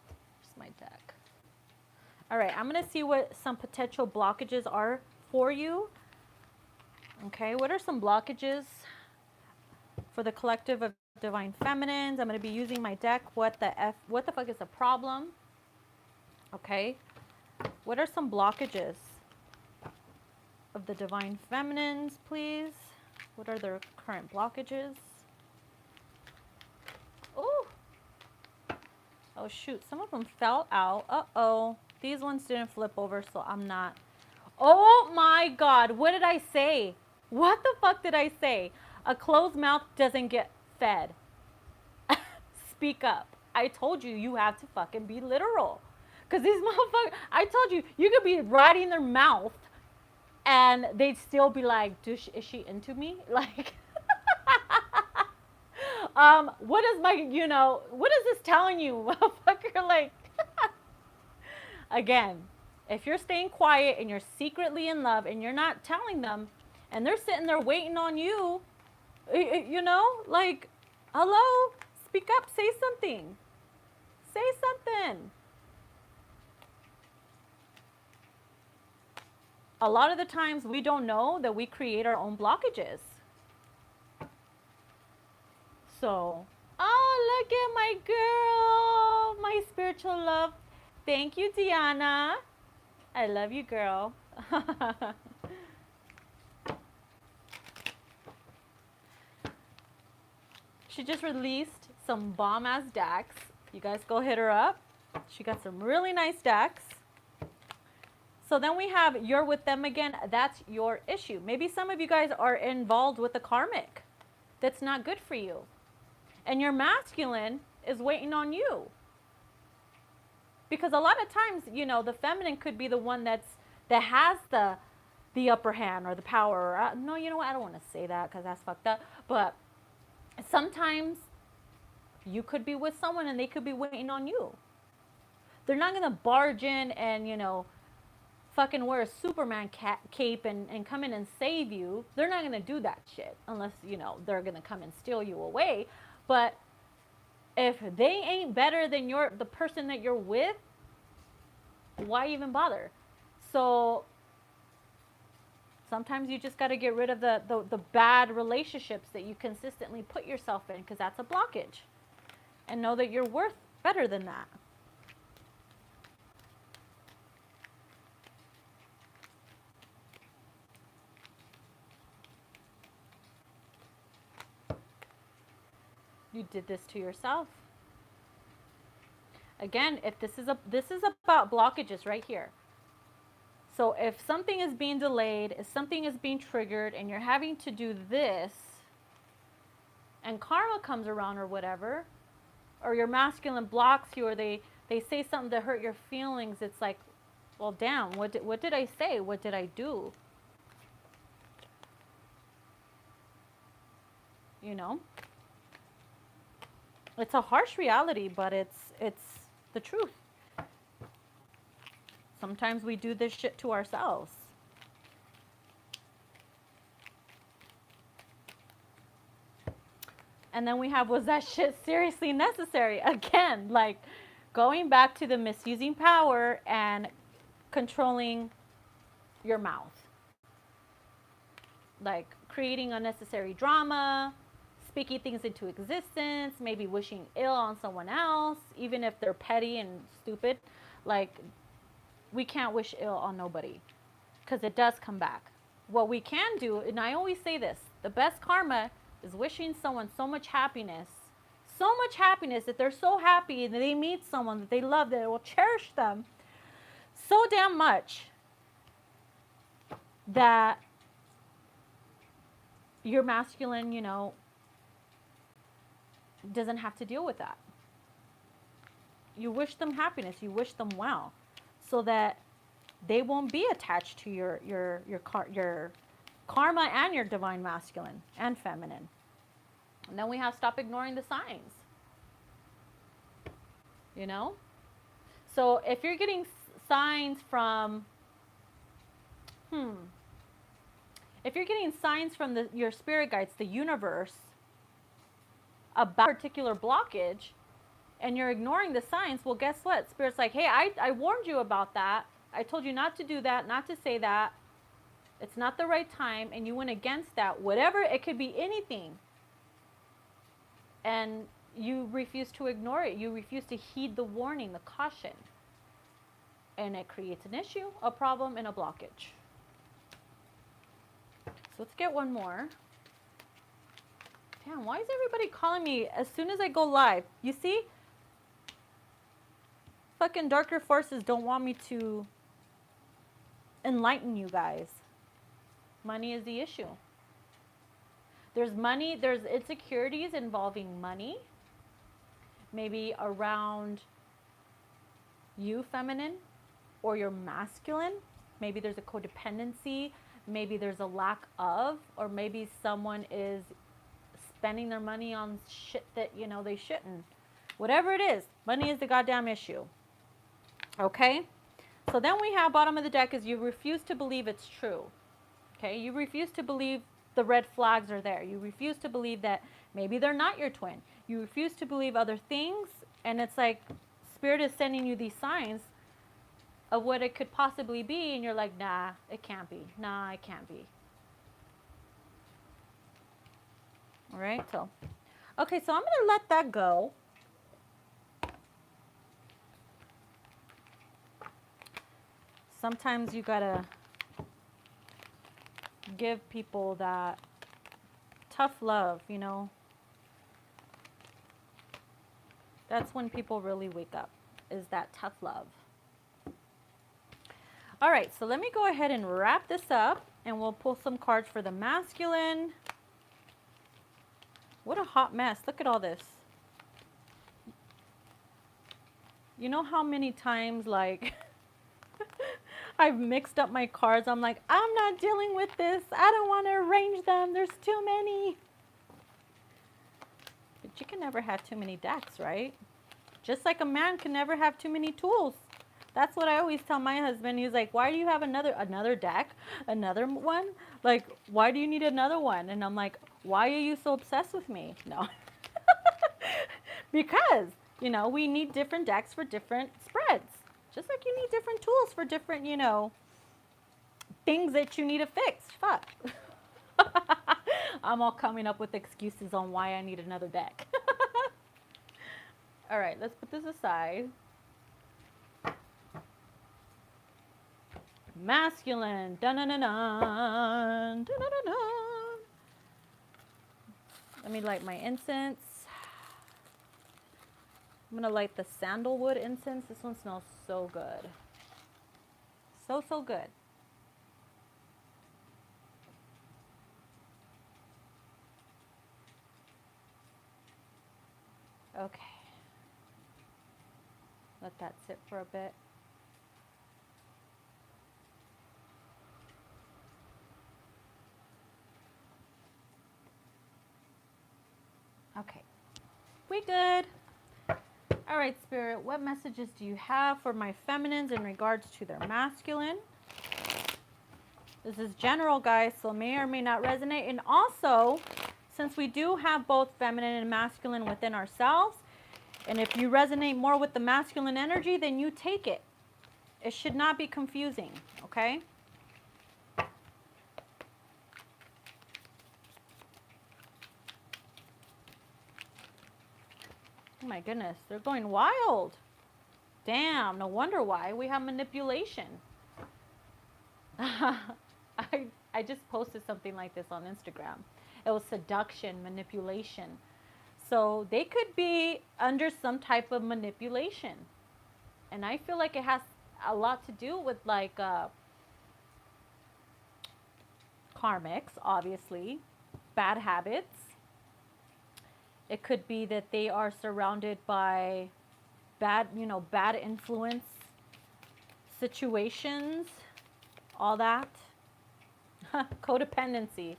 Here's my deck. All right, I'm going to see what some potential blockages are for you. Okay, what are some blockages for the collective of divine feminines? I'm going to be using my deck, What the Fuck is the Problem? Okay, what are some blockages of the divine feminines, please? What are their current blockages? Oh, oh shoot, some of them fell out. Uh-oh, these ones didn't flip over, so I'm not. Oh my God, what did I say? What the fuck did I say? A closed mouth doesn't get fed. Speak up. I told you, you have to fucking be literal. Because these motherfuckers, I told you, you could be right in their mouth and they'd still be like, is she into me? Like, what is my, what is this telling you, motherfucker? Like, again, if you're staying quiet and you're secretly in love and you're not telling them and they're sitting there waiting on you, like, hello, speak up, say something. Say something. A lot of the times we don't know that we create our own blockages. So, oh, look at my girl, my spiritual love. Thank you, Diana. I love you, girl. She just released some bomb-ass decks. You guys go hit her up. She got some really nice decks. So then we have you're with them again. That's your issue. Maybe some of you guys are involved with a karmic that's not good for you. And your masculine is waiting on you. Because a lot of times, the feminine could be the one that has the upper hand or the power. Or, no, you know what? I don't want to say that because that's fucked up. But sometimes you could be with someone and they could be waiting on you. They're not going to barge in and, fucking wear a Superman cape and come in and save you. They're not going to do that shit unless, they're going to come and steal you away. But if they ain't better than the person that you're with, why even bother? So sometimes you just got to get rid of the bad relationships that you consistently put yourself in, because that's a blockage. And know that you're worth better than that. You did this to yourself. Again, if this is about blockages right here. So if something is being delayed, if something is being triggered, and you're having to do this, and karma comes around or whatever, or your masculine blocks you, or they say something to hurt your feelings, it's like, well, damn, what did I say? What did I do? It's a harsh reality, but it's the truth. Sometimes we do this shit to ourselves. And then we have, was that shit seriously necessary? Again, like going back to the misusing power and controlling your mouth. Like creating unnecessary drama, speaking things into existence, maybe wishing ill on someone else, even if they're petty and stupid. Like, we can't wish ill on nobody because it does come back. What we can do, and I always say this, the best karma is wishing someone so much happiness that they're so happy that they meet someone that they love, that will cherish them so damn much that your masculine, doesn't have to deal with that. You wish them happiness, you wish them well, so that they won't be attached to your karma and your divine masculine and feminine. And then we have stop ignoring the signs. So if you're getting signs from if you're getting signs from your spirit guides, the universe, about a particular blockage, and you're ignoring the signs, well, guess what? Spirit's like, hey, I warned you about that. I told you not to do that, not to say that. It's not the right time, and you went against that. Whatever, it could be anything. And you refuse to ignore it. You refuse to heed the warning, the caution. And it creates an issue, a problem, and a blockage. So let's get one more. Damn, why is everybody calling me as soon as I go live? You see? Fucking darker forces don't want me to enlighten you guys. Money is the issue. There's money, there's insecurities involving money. Maybe around you, feminine, or your masculine. Maybe there's a codependency. Maybe there's a lack of, or maybe someone is spending their money on shit that, you know, they shouldn't. Whatever it is, money is the goddamn issue. Okay? So then we have bottom of the deck is you refuse to believe it's true. Okay? You refuse to believe the red flags are there. You refuse to believe that maybe they're not your twin. You refuse to believe other things, and it's like Spirit is sending you these signs of what it could possibly be, and you're like, nah, it can't be. Nah, it can't be. All right, so, okay, so I'm going to let that go. Sometimes you got to give people that tough love, you know. That's when people really wake up, is that tough love. All right, so let me go ahead and wrap this up, and we'll pull some cards for the masculine. What a hot mess. Look at all this. You know how many times, like, I've mixed up my cards. I'm like, I'm not dealing with this. I don't want to arrange them. There's too many. But you can never have too many decks, right? Just like a man can never have too many tools. That's what I always tell my husband. He's like, why do you have another deck? Another one? Like, why do you need another one? And I'm like, why are you so obsessed with me? No. Because, you know, we need different decks for different spreads. Just like you need different tools for different, you know, things that you need to fix. Fuck. I'm all coming up with excuses on why I need another deck. All right, let's put this aside. Masculine. Dun-dun-dun-dun. Dun-dun-dun-dun. Let me light my incense. I'm going to light the sandalwood incense. This one smells so good. So, so good. Okay. Let that sit for a bit. Okay. We good. All right, Spirit, what messages do you have for my feminines in regards to their masculine? This is general, guys, so may or may not resonate. And also, since we do have both feminine and masculine within ourselves, and if you resonate more with the masculine energy, then you take it. It should not be confusing, okay? Oh my goodness, they're going wild. Damn, no wonder why. We have manipulation. I just posted something like this on Instagram. It was seduction, manipulation. So they could be under some type of manipulation. And I feel like it has a lot to do with like karmics, obviously, bad habits. It could be that they are surrounded by bad, you know, bad influence situations, all that. Codependency.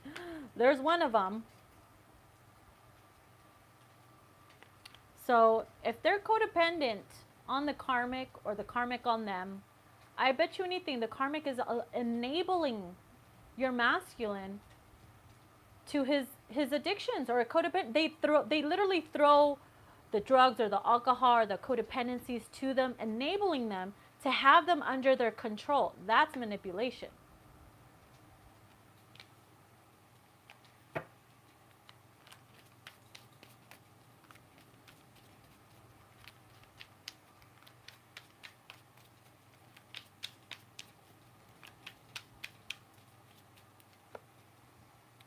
There's one of them. So if they're codependent on the karmic or the karmic on them, I bet you anything, the karmic is enabling your masculine to his addictions or a codependent. They literally throw the drugs or the alcohol or the codependencies to them, enabling them to have them under their control. That's manipulation.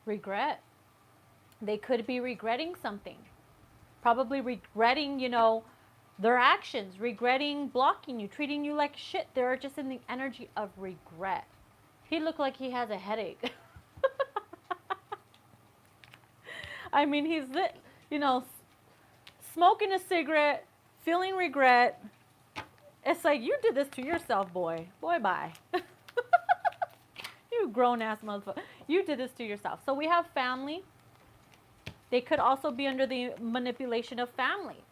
Regret. They could be regretting something. Probably regretting, you know, their actions, regretting blocking you, treating you like shit. They're just in the energy of regret. He looked like he has a headache. I mean, he's, you know, smoking a cigarette, feeling regret. It's like, you did this to yourself, boy. Boy, bye. You grown-ass motherfucker. You did this to yourself. So we have family. They could also be under the manipulation of family,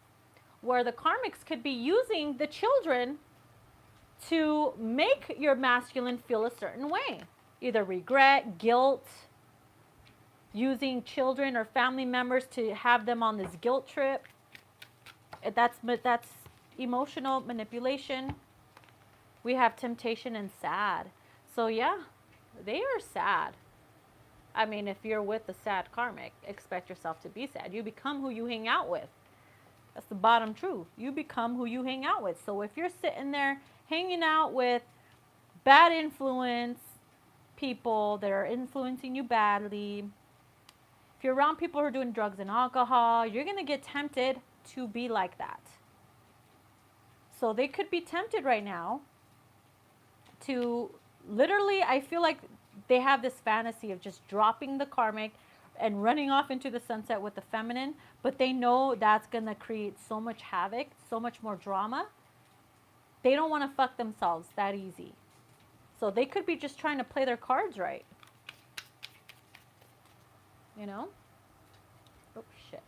where the karmics could be using the children to make your masculine feel a certain way. Either regret, guilt, using children or family members to have them on this guilt trip. That's emotional manipulation. We have temptation and sad. So yeah, they are sad. I mean, if you're with a sad karmic, expect yourself to be sad. You become who you hang out with. That's the bottom truth. You become who you hang out with. So if you're sitting there hanging out with bad influence people that are influencing you badly, if you're around people who are doing drugs and alcohol, you're going to get tempted to be like that. So they could be tempted right now to literally, I feel like they have this fantasy of just dropping the karmic and running off into the sunset with the feminine, but they know that's going to create so much havoc, so much more drama. They don't want to fuck themselves that easy. So they could be just trying to play their cards right. You know? Oh, shit.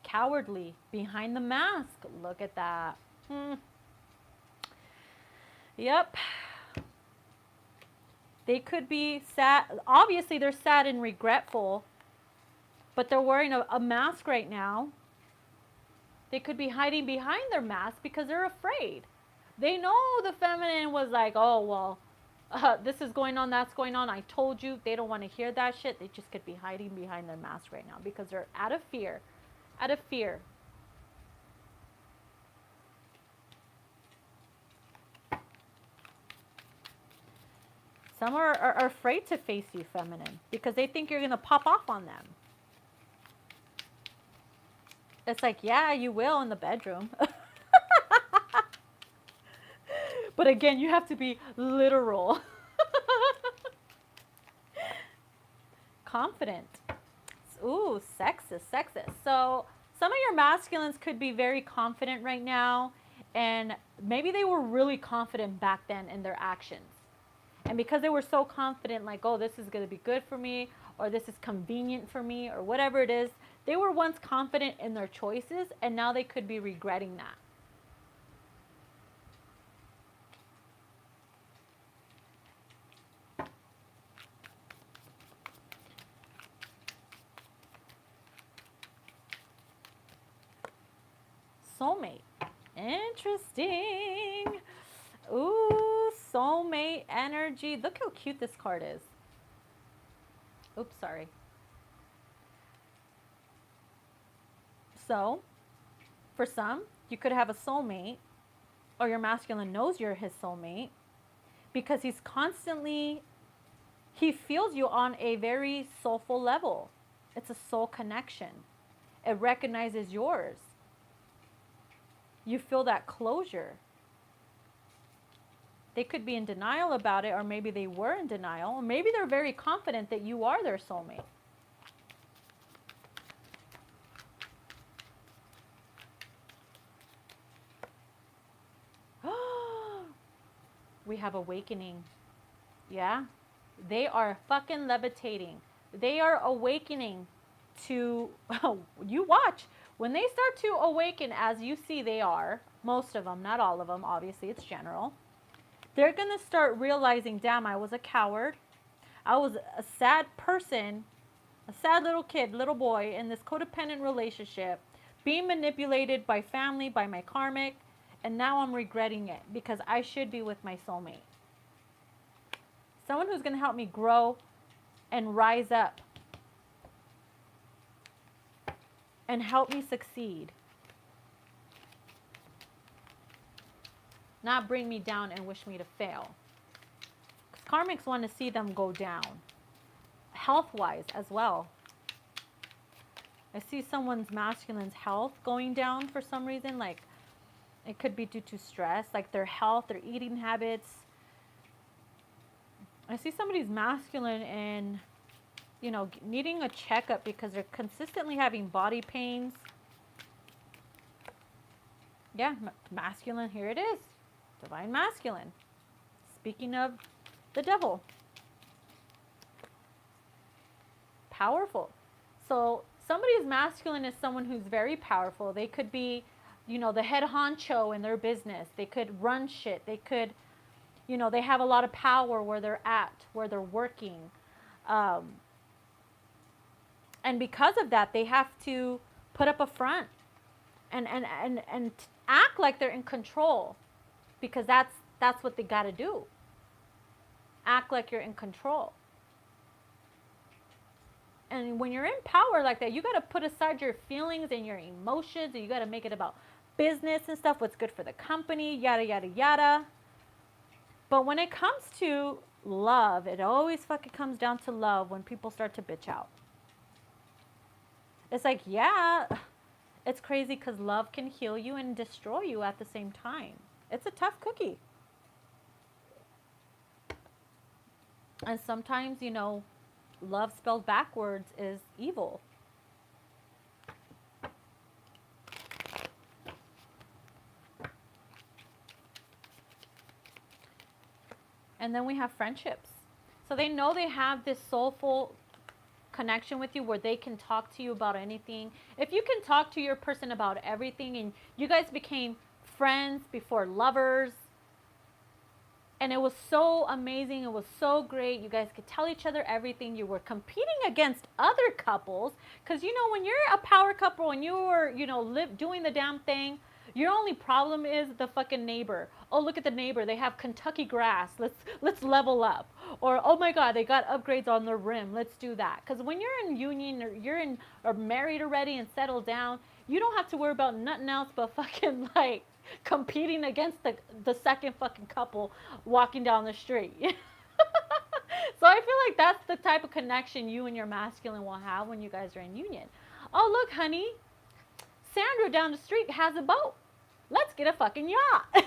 Cowardly, behind the mask. Look at that. Yep. They could be sad. Obviously, they're sad and regretful, but they're wearing a mask right now. They could be hiding behind their mask because they're afraid. They know the feminine was like, oh, well, this is going on, that's going on. I told you. They don't want to hear that shit. They just could be hiding behind their mask right now because they're out of fear. Out of fear. Some are afraid to face you, feminine, because they think you're going to pop off on them. It's like, yeah, you will in the bedroom. But again, you have to be literal. Confident. Ooh, sexist, sexist. So some of your masculines could be very confident right now, and maybe they were really confident back then in their actions. And because they were so confident, like, oh, this is going to be good for me, or this is convenient for me, or whatever it is, they were once confident in their choices, and now they could be regretting that. Soulmate. Interesting. Ooh, soulmate energy. Look how cute this card is. Oops, sorry. So, for some, you could have a soulmate, or your masculine knows you're his soulmate, because he's constantly, he feels you on a very soulful level. It's a soul connection. It recognizes yours. You feel that closure. They could be in denial about it, or maybe they were in denial, or maybe they're very confident that you are their soulmate. We have awakening. Yeah, they are fucking levitating. They are awakening to, you watch. When they start to awaken, as you see they are, most of them, not all of them, obviously it's general, they're going to start realizing, damn, I was a coward. I was a sad person, a sad little kid, little boy in this codependent relationship, being manipulated by family, by my karmic, and now I'm regretting it because I should be with my soulmate. Someone who's going to help me grow and rise up and help me succeed. Not bring me down and wish me to fail. Because karmics want to see them go down. Health-wise as well. I see someone's masculine's health going down for some reason. Like, it could be due to stress, like their health, their eating habits. I see somebody's masculine and, you know, needing a checkup because they're consistently having body pains. Yeah, masculine, here it is. Divine masculine. Speaking of the devil. Powerful. So somebody's masculine is someone who's very powerful. They could be, you know, the head honcho in their business. They could run shit. They could, you know, they have a lot of power where they're at, where they're working. And because of that, they have to put up a front and act like they're in control, because that's what they got to do. Act like you're in control. And when you're in power like that, you got to put aside your feelings and your emotions, and you got to make it about business and stuff, what's good for the company, yada, yada, yada. But when it comes to love, it always fucking comes down to love when people start to bitch out. It's like, yeah, it's crazy because love can heal you and destroy you at the same time. It's a tough cookie. And sometimes, you know, love spelled backwards is evil. And then we have friendships. So they know they have this soulful connection with you where they can talk to you about anything. If you can talk to your person about everything and you guys became friends before lovers, and it was so amazing, it was so great, you guys could tell each other everything, you were competing against other couples, because you know when you're a power couple and you were, you know, doing the damn thing, your only problem is the fucking neighbor. Oh, look at the neighbor, they have Kentucky grass, let's level up. Or, oh my God, they got upgrades on their rim, let's do that. Because when you're in union or or married already and settled down, you don't have to worry about nothing else but fucking like competing against the second fucking couple walking down the street. So I feel like that's the type of connection you and your masculine will have when you guys are in union. Oh, look, honey, Sandra down the street has a boat. Let's get a fucking yacht.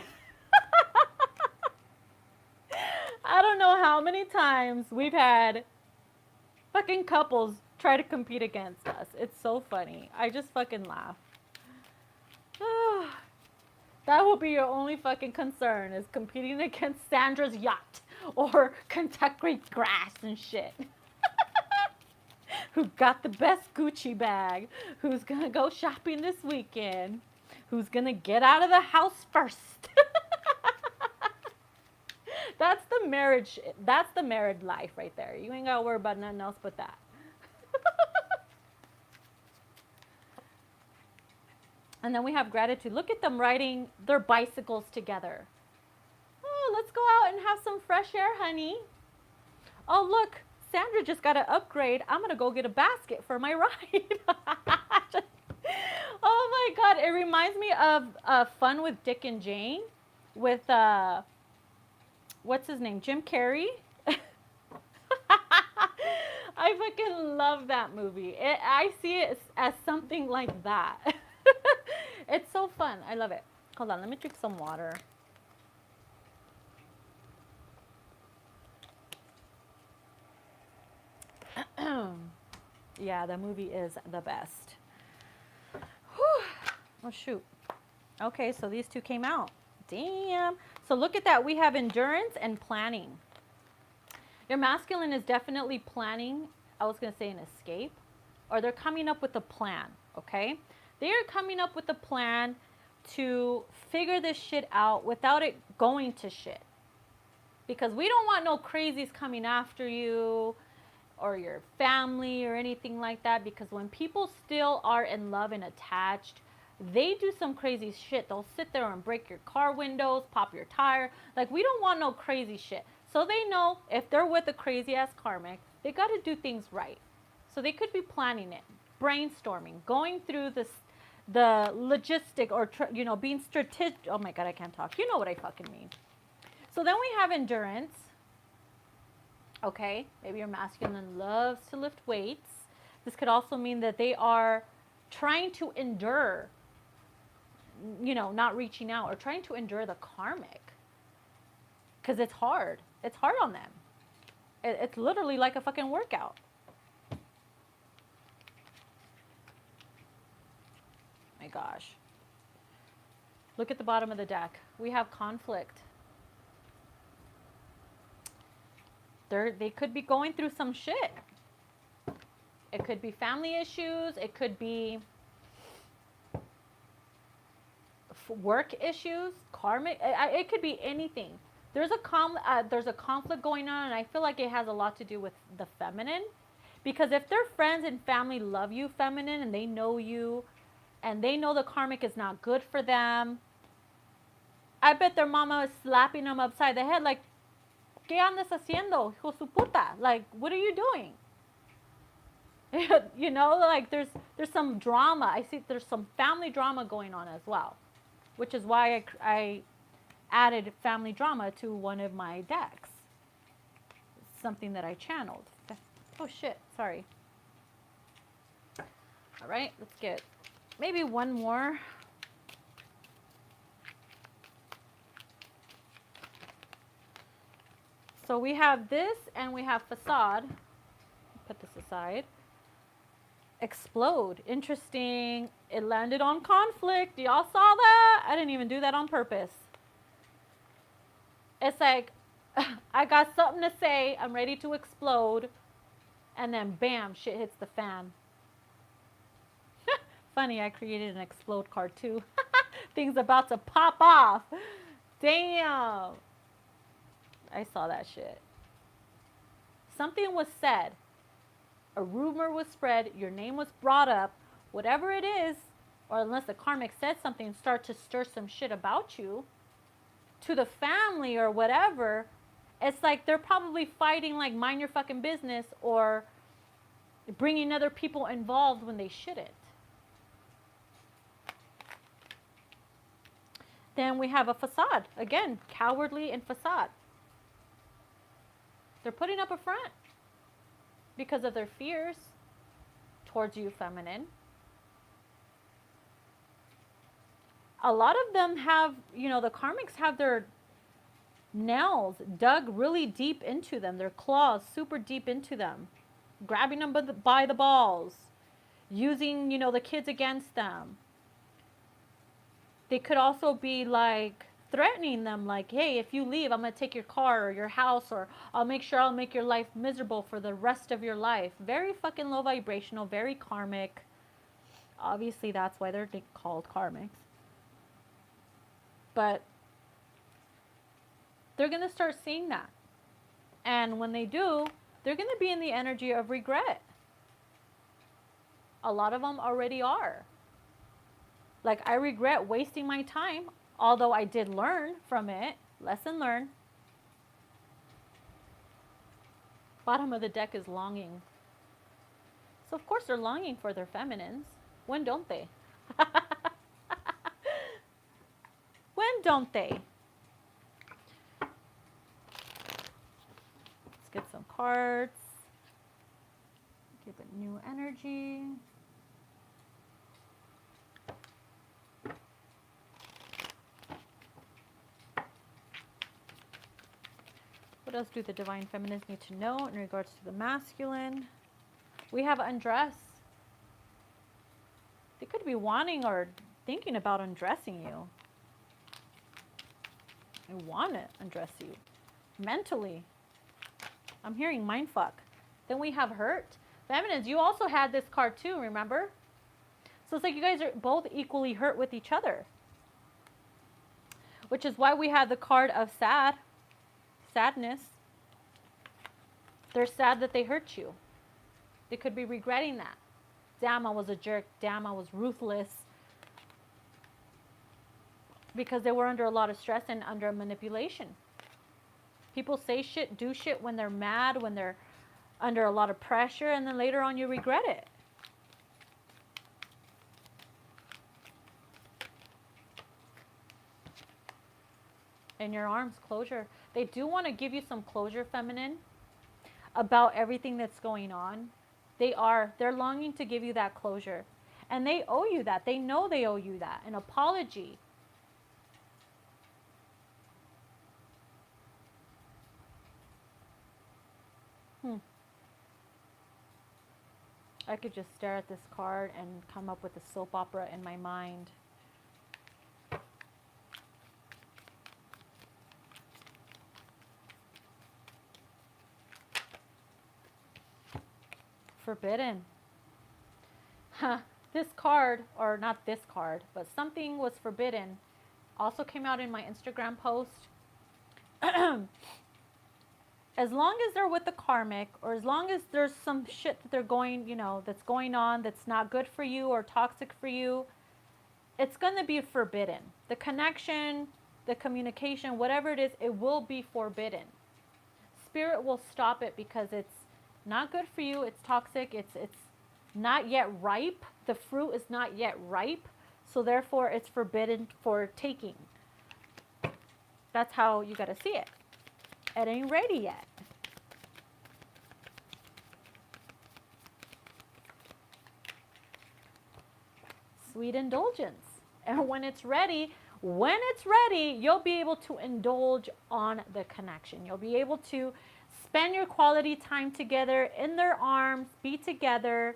I don't know how many times we've had fucking couples try to compete against us. It's so funny. I just fucking laugh. That will be your only fucking concern, is competing against Sandra's yacht or Kentucky grass and shit. Who got the best Gucci bag? Who's gonna go shopping this weekend? Who's gonna get out of the house first? That's the married life right there. You ain't gotta worry about nothing else but that. And then we have gratitude. Look at them riding their bicycles together. Oh, let's go out and have some fresh air, honey. Oh, look, Sandra just got an upgrade. I'm going to go get a basket for my ride. Oh, my God. It reminds me of Fun with Dick and Jane with, what's his name, Jim Carrey. I fucking love that movie. I see it as something like that. It's so fun. I love it. Hold on, let me drink some water. Yeah, the movie is the best. Whew. Oh, shoot. Okay, so these two came out. Damn. So look at that. We have endurance and planning. Your masculine is definitely planning. I was going to say an escape. Or they're coming up with a plan, okay? They are coming up with a plan to figure this shit out without it going to shit. Because we don't want no crazies coming after you or your family or anything like that. Because when people still are in love and attached, they do some crazy shit. They'll sit there and break your car windows, pop your tire. Like, we don't want no crazy shit. So they know if they're with a crazy ass karmic, they got to do things right. So they could be planning it, brainstorming, going through the logistic, or, you know, being strategic. Oh my God, I can't talk. You know what I fucking mean. So then we have endurance. Okay, maybe your masculine loves to lift weights. This could also mean that they are trying to endure, you know, not reaching out, or trying to endure the karmic. Because it's hard. It's hard on them. It's literally like a fucking workout. My gosh. Look at the bottom of the deck. We have conflict. They could be going through some shit. It could be family issues. It could be work issues, karmic. It could be anything. There's a conflict going on, and I feel like it has a lot to do with the feminine. Because if their friends and family love you, feminine, and they know you, and they know the karmic is not good for them, I bet their mama is slapping them upside the head like, ¿Qué andas haciendo, hijo su puta? Like, what are you doing? You know, like there's some drama. I see there's some family drama going on as well, which is why I added family drama to one of my decks. Something that I channeled. Oh shit, sorry. All right, let's get maybe one more. So we have this and we have facade. Put this aside. Explode. Interesting. It landed on conflict. Y'all saw that? I didn't even do that on purpose. It's like, I got something to say. I'm ready to explode. And then bam, shit hits the fan. Funny, I created an explode card too. Things about to pop off. Damn. I saw that shit. Something was said. A rumor was spread. Your name was brought up. Whatever it is, or unless the karmic said something, start to stir some shit about you to the family or whatever. It's like they're probably fighting like mind your fucking business, or bringing other people involved when they shouldn't. Then we have a facade. Again, cowardly and facade. They're putting up a front because of their fears towards you, feminine. A lot of them have, you know, the karmics have their nails dug really deep into them, their claws super deep into them, grabbing them by the balls, using, you know, the kids against them. They could also be like threatening them, like, hey, if you leave, I'm going to take your car or your house, or I'll make sure I'll make your life miserable for the rest of your life. Very fucking low vibrational, very karmic. Obviously, that's why they're called karmics. But they're going to start seeing that. And when they do, they're going to be in the energy of regret. A lot of them already are. Like, I regret wasting my time, although I did learn from it. Lesson learned. Bottom of the deck is longing. So, of course, they're longing for their feminines. When don't they? When don't they? Let's get some cards. Give it new energy. What else do the divine feminines need to know in regards to the masculine? We have undress. They could be wanting or thinking about undressing you. I want to undress you. Mentally. I'm hearing mindfuck. Then we have hurt. Feminines, you also had this card too, remember? So it's like you guys are both equally hurt with each other. Which is why we have the card of sad. Sadness. They're sad that they hurt you. They could be regretting that. Damn, I was a jerk. Damn, I was ruthless. Because they were under a lot of stress and under manipulation. People say shit, do shit when they're mad, when they're under a lot of pressure, and then later on you regret it. In your arms, closure. They do want to give you some closure, feminine, about everything that's going on. They're longing to give you that closure. And they owe you that. They know they owe you that. An apology. I could just stare at this card and come up with a soap opera in my mind. Forbidden. Huh. This card, or not this card, but something was forbidden. Also came out in my Instagram post. As long as they're with the karmic, or as long as there's some shit that they're going, you know, that's going on that's not good for you or toxic for you, it's going to be forbidden. The connection, the communication, whatever it is, it will be forbidden. Spirit will stop it because it's not good for you. It's toxic. It's not yet ripe. The fruit is not yet ripe. So therefore, it's forbidden for taking. That's how you got to see it. It ain't ready yet. Sweet indulgence. And when it's ready, you'll be able to indulge on the connection. You'll be able to spend your quality time together in their arms, be together,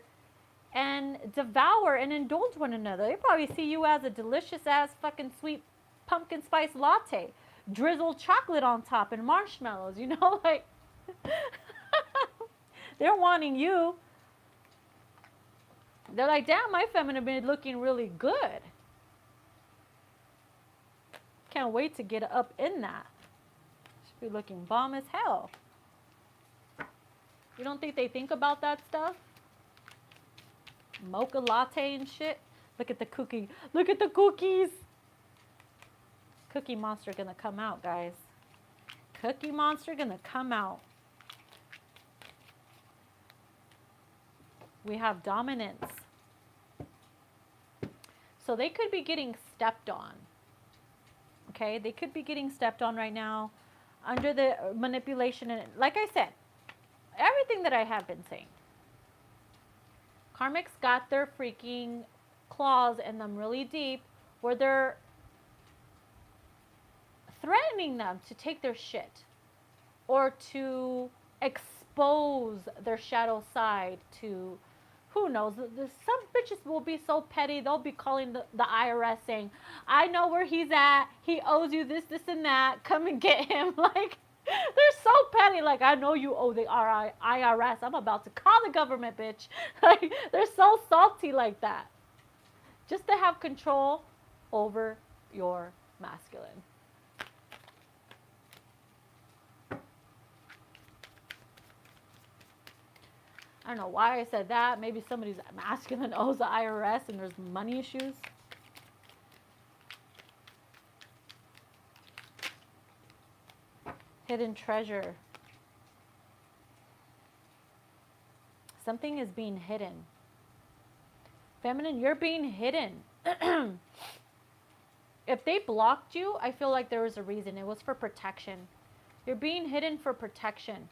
and devour and indulge one another. They probably see you as a delicious ass fucking sweet pumpkin spice latte. Drizzled chocolate on top and marshmallows, you know, like they're wanting you. They're like, damn, my feminine been looking really good. Can't wait to get up in that. Should be looking bomb as hell. You don't think they think about that stuff? Mocha latte and shit. Look at the cookie. Look at the cookies. Cookie Monster gonna come out, guys. Cookie Monster gonna come out. We have dominance. So they could be getting stepped on. Okay, they could be getting stepped on right now under the manipulation. And like I said, everything that I have been saying. Karmic's got their freaking claws in them really deep where they're threatening them to take their shit or to expose their shadow side to, who knows, some bitches will be so petty, they'll be calling the IRS saying, I know where he's at, he owes you this, this, and that, come and get him. Like, they're so petty, like, I know you owe the IRS, I'm about to call the government, bitch. Like, they're so salty like that. Just to have control over your masculine. I don't know why I said that. Maybe somebody's masculine owes the IRS and there's money issues. Hidden treasure. Something is being hidden. Feminine, you're being hidden. If they blocked you, I feel like there was a reason. It was for protection. You're being hidden for protection.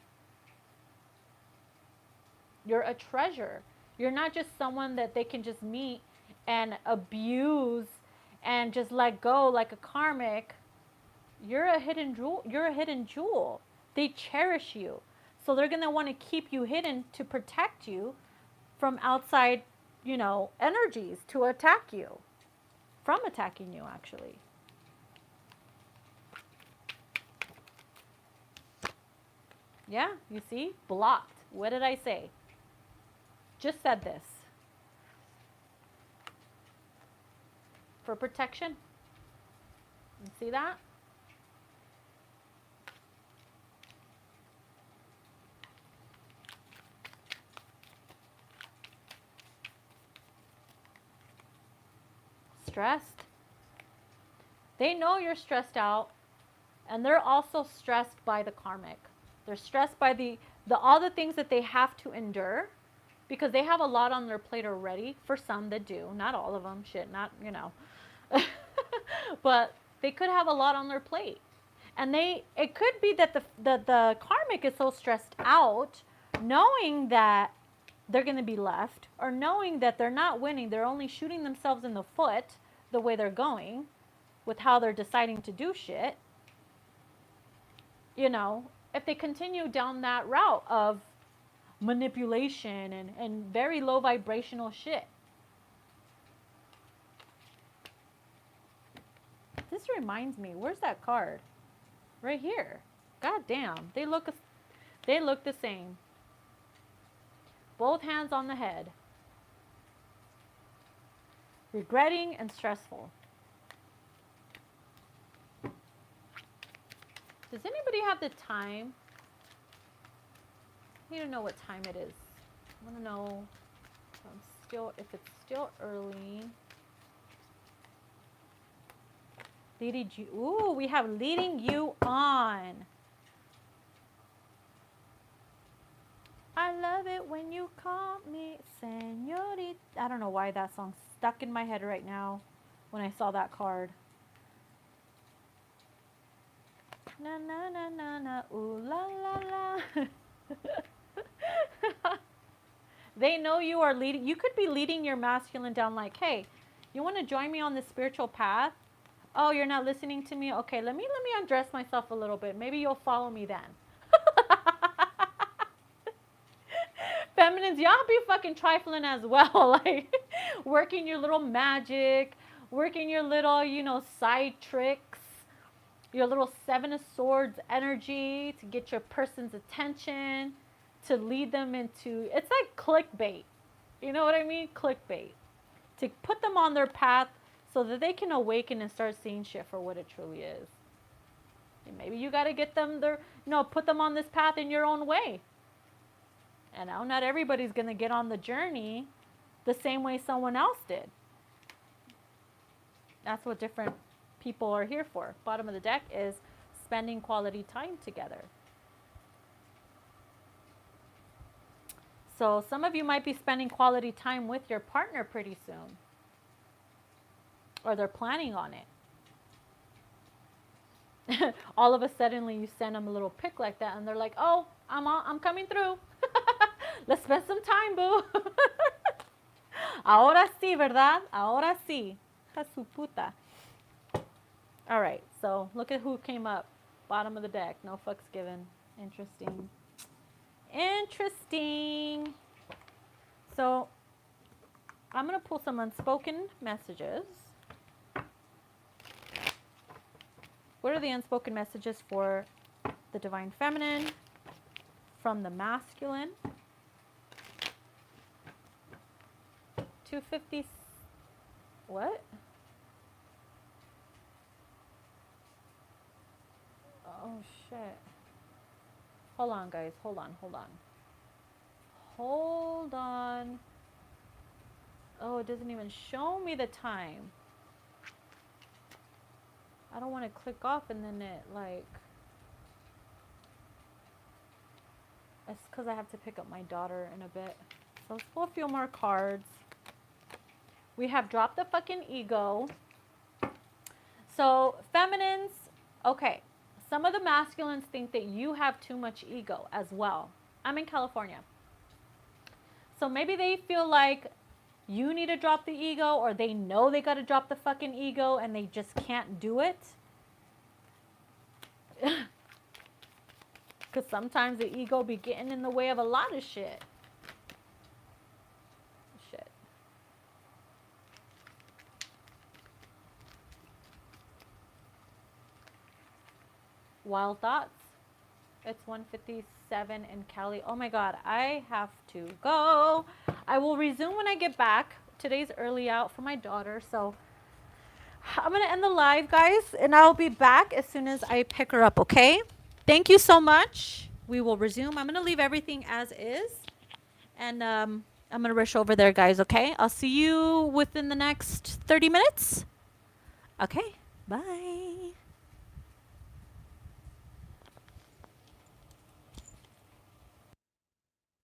You're a treasure. You're not just someone that they can just meet and abuse and just let go like a karmic. You're a hidden jewel. You're a hidden jewel. They cherish you. So they're going to want to keep you hidden to protect you from outside, you know, energies to attack you. From attacking you, actually. Yeah, you see? Blocked. What did I say? Just said this. For protection. You see that? Stressed. They know you're stressed out, and they're also stressed by the karmic. They're stressed by the all the things that they have to endure, because they have a lot on their plate already. For some that do, not all of them. Shit, not, you know. But they could have a lot on their plate, and it could be that the karmic is so stressed out, knowing that they're going to be left, or knowing that they're not winning, they're only shooting themselves in the foot the way they're going with how they're deciding to do shit. You know, if they continue down that route of manipulation and very low vibrational shit. This reminds me, where's that card? Right here. God damn, they look the same. Both hands on the head. Regretting and stressful. Does anybody have the time? I need to know what time it is. I want to know if it's still early. Leading you. Ooh, we have leading you on. I love it when you call me señorita. I don't know why that song's stuck in my head right now when I saw that card. Na na na na na, ooh la la la. They know you are leading. You could be leading your masculine down like, hey, you want to join me on this spiritual path? Oh, you're not listening to me? Okay, let me undress myself a little bit. Maybe you'll follow me then. Feminines, y'all be fucking trifling as well. Like, working your little magic, working your little, you know, side tricks, your little Seven of Swords energy to get your person's attention, to lead them into, it's like clickbait. You know what I mean? Clickbait. To put them on their path so that they can awaken and start seeing shit for what it truly is. And maybe you got to get them there, you know, put them on this path in your own way. And now not everybody's going to get on the journey the same way someone else did. That's what different people are here for. Bottom of the deck is spending quality time together. So some of you might be spending quality time with your partner pretty soon. Or they're planning on it. All of a sudden you send them a little pic like that and they're like, oh, I'm coming through. Let's spend some time, boo. Ahora sí, ¿verdad? Ahora sí. A su puta. All right, so look at who came up. Bottom of the deck. No fucks given. Interesting. Interesting. So I'm going to pull some unspoken messages. What are the unspoken messages for the Divine Feminine from the Masculine? 250. What? Oh, shit. Hold on, guys. Hold on. Oh, it doesn't even show me the time. I don't want to click off and then it like... It's because I have to pick up my daughter in a bit. So let's pull a few more cards. We have dropped the fucking ego. So feminines, okay. Some of the masculines think that you have too much ego as well. I'm in California. So maybe they feel like you need to drop the ego, or they know they got to drop the fucking ego and they just can't do it. Because sometimes the ego be getting in the way of a lot of shit. Wild thoughts. It's 1:57 in Cali. Oh my God, I have to go. I will resume when I get back. Today's early out for my daughter, so I'm going to end the live, guys, and I'll be back as soon as I pick her up, okay? Thank you so much. We will resume. I'm going to leave everything as is, and I'm going to rush over there, guys, okay? I'll see you within the next 30 minutes. Okay, bye.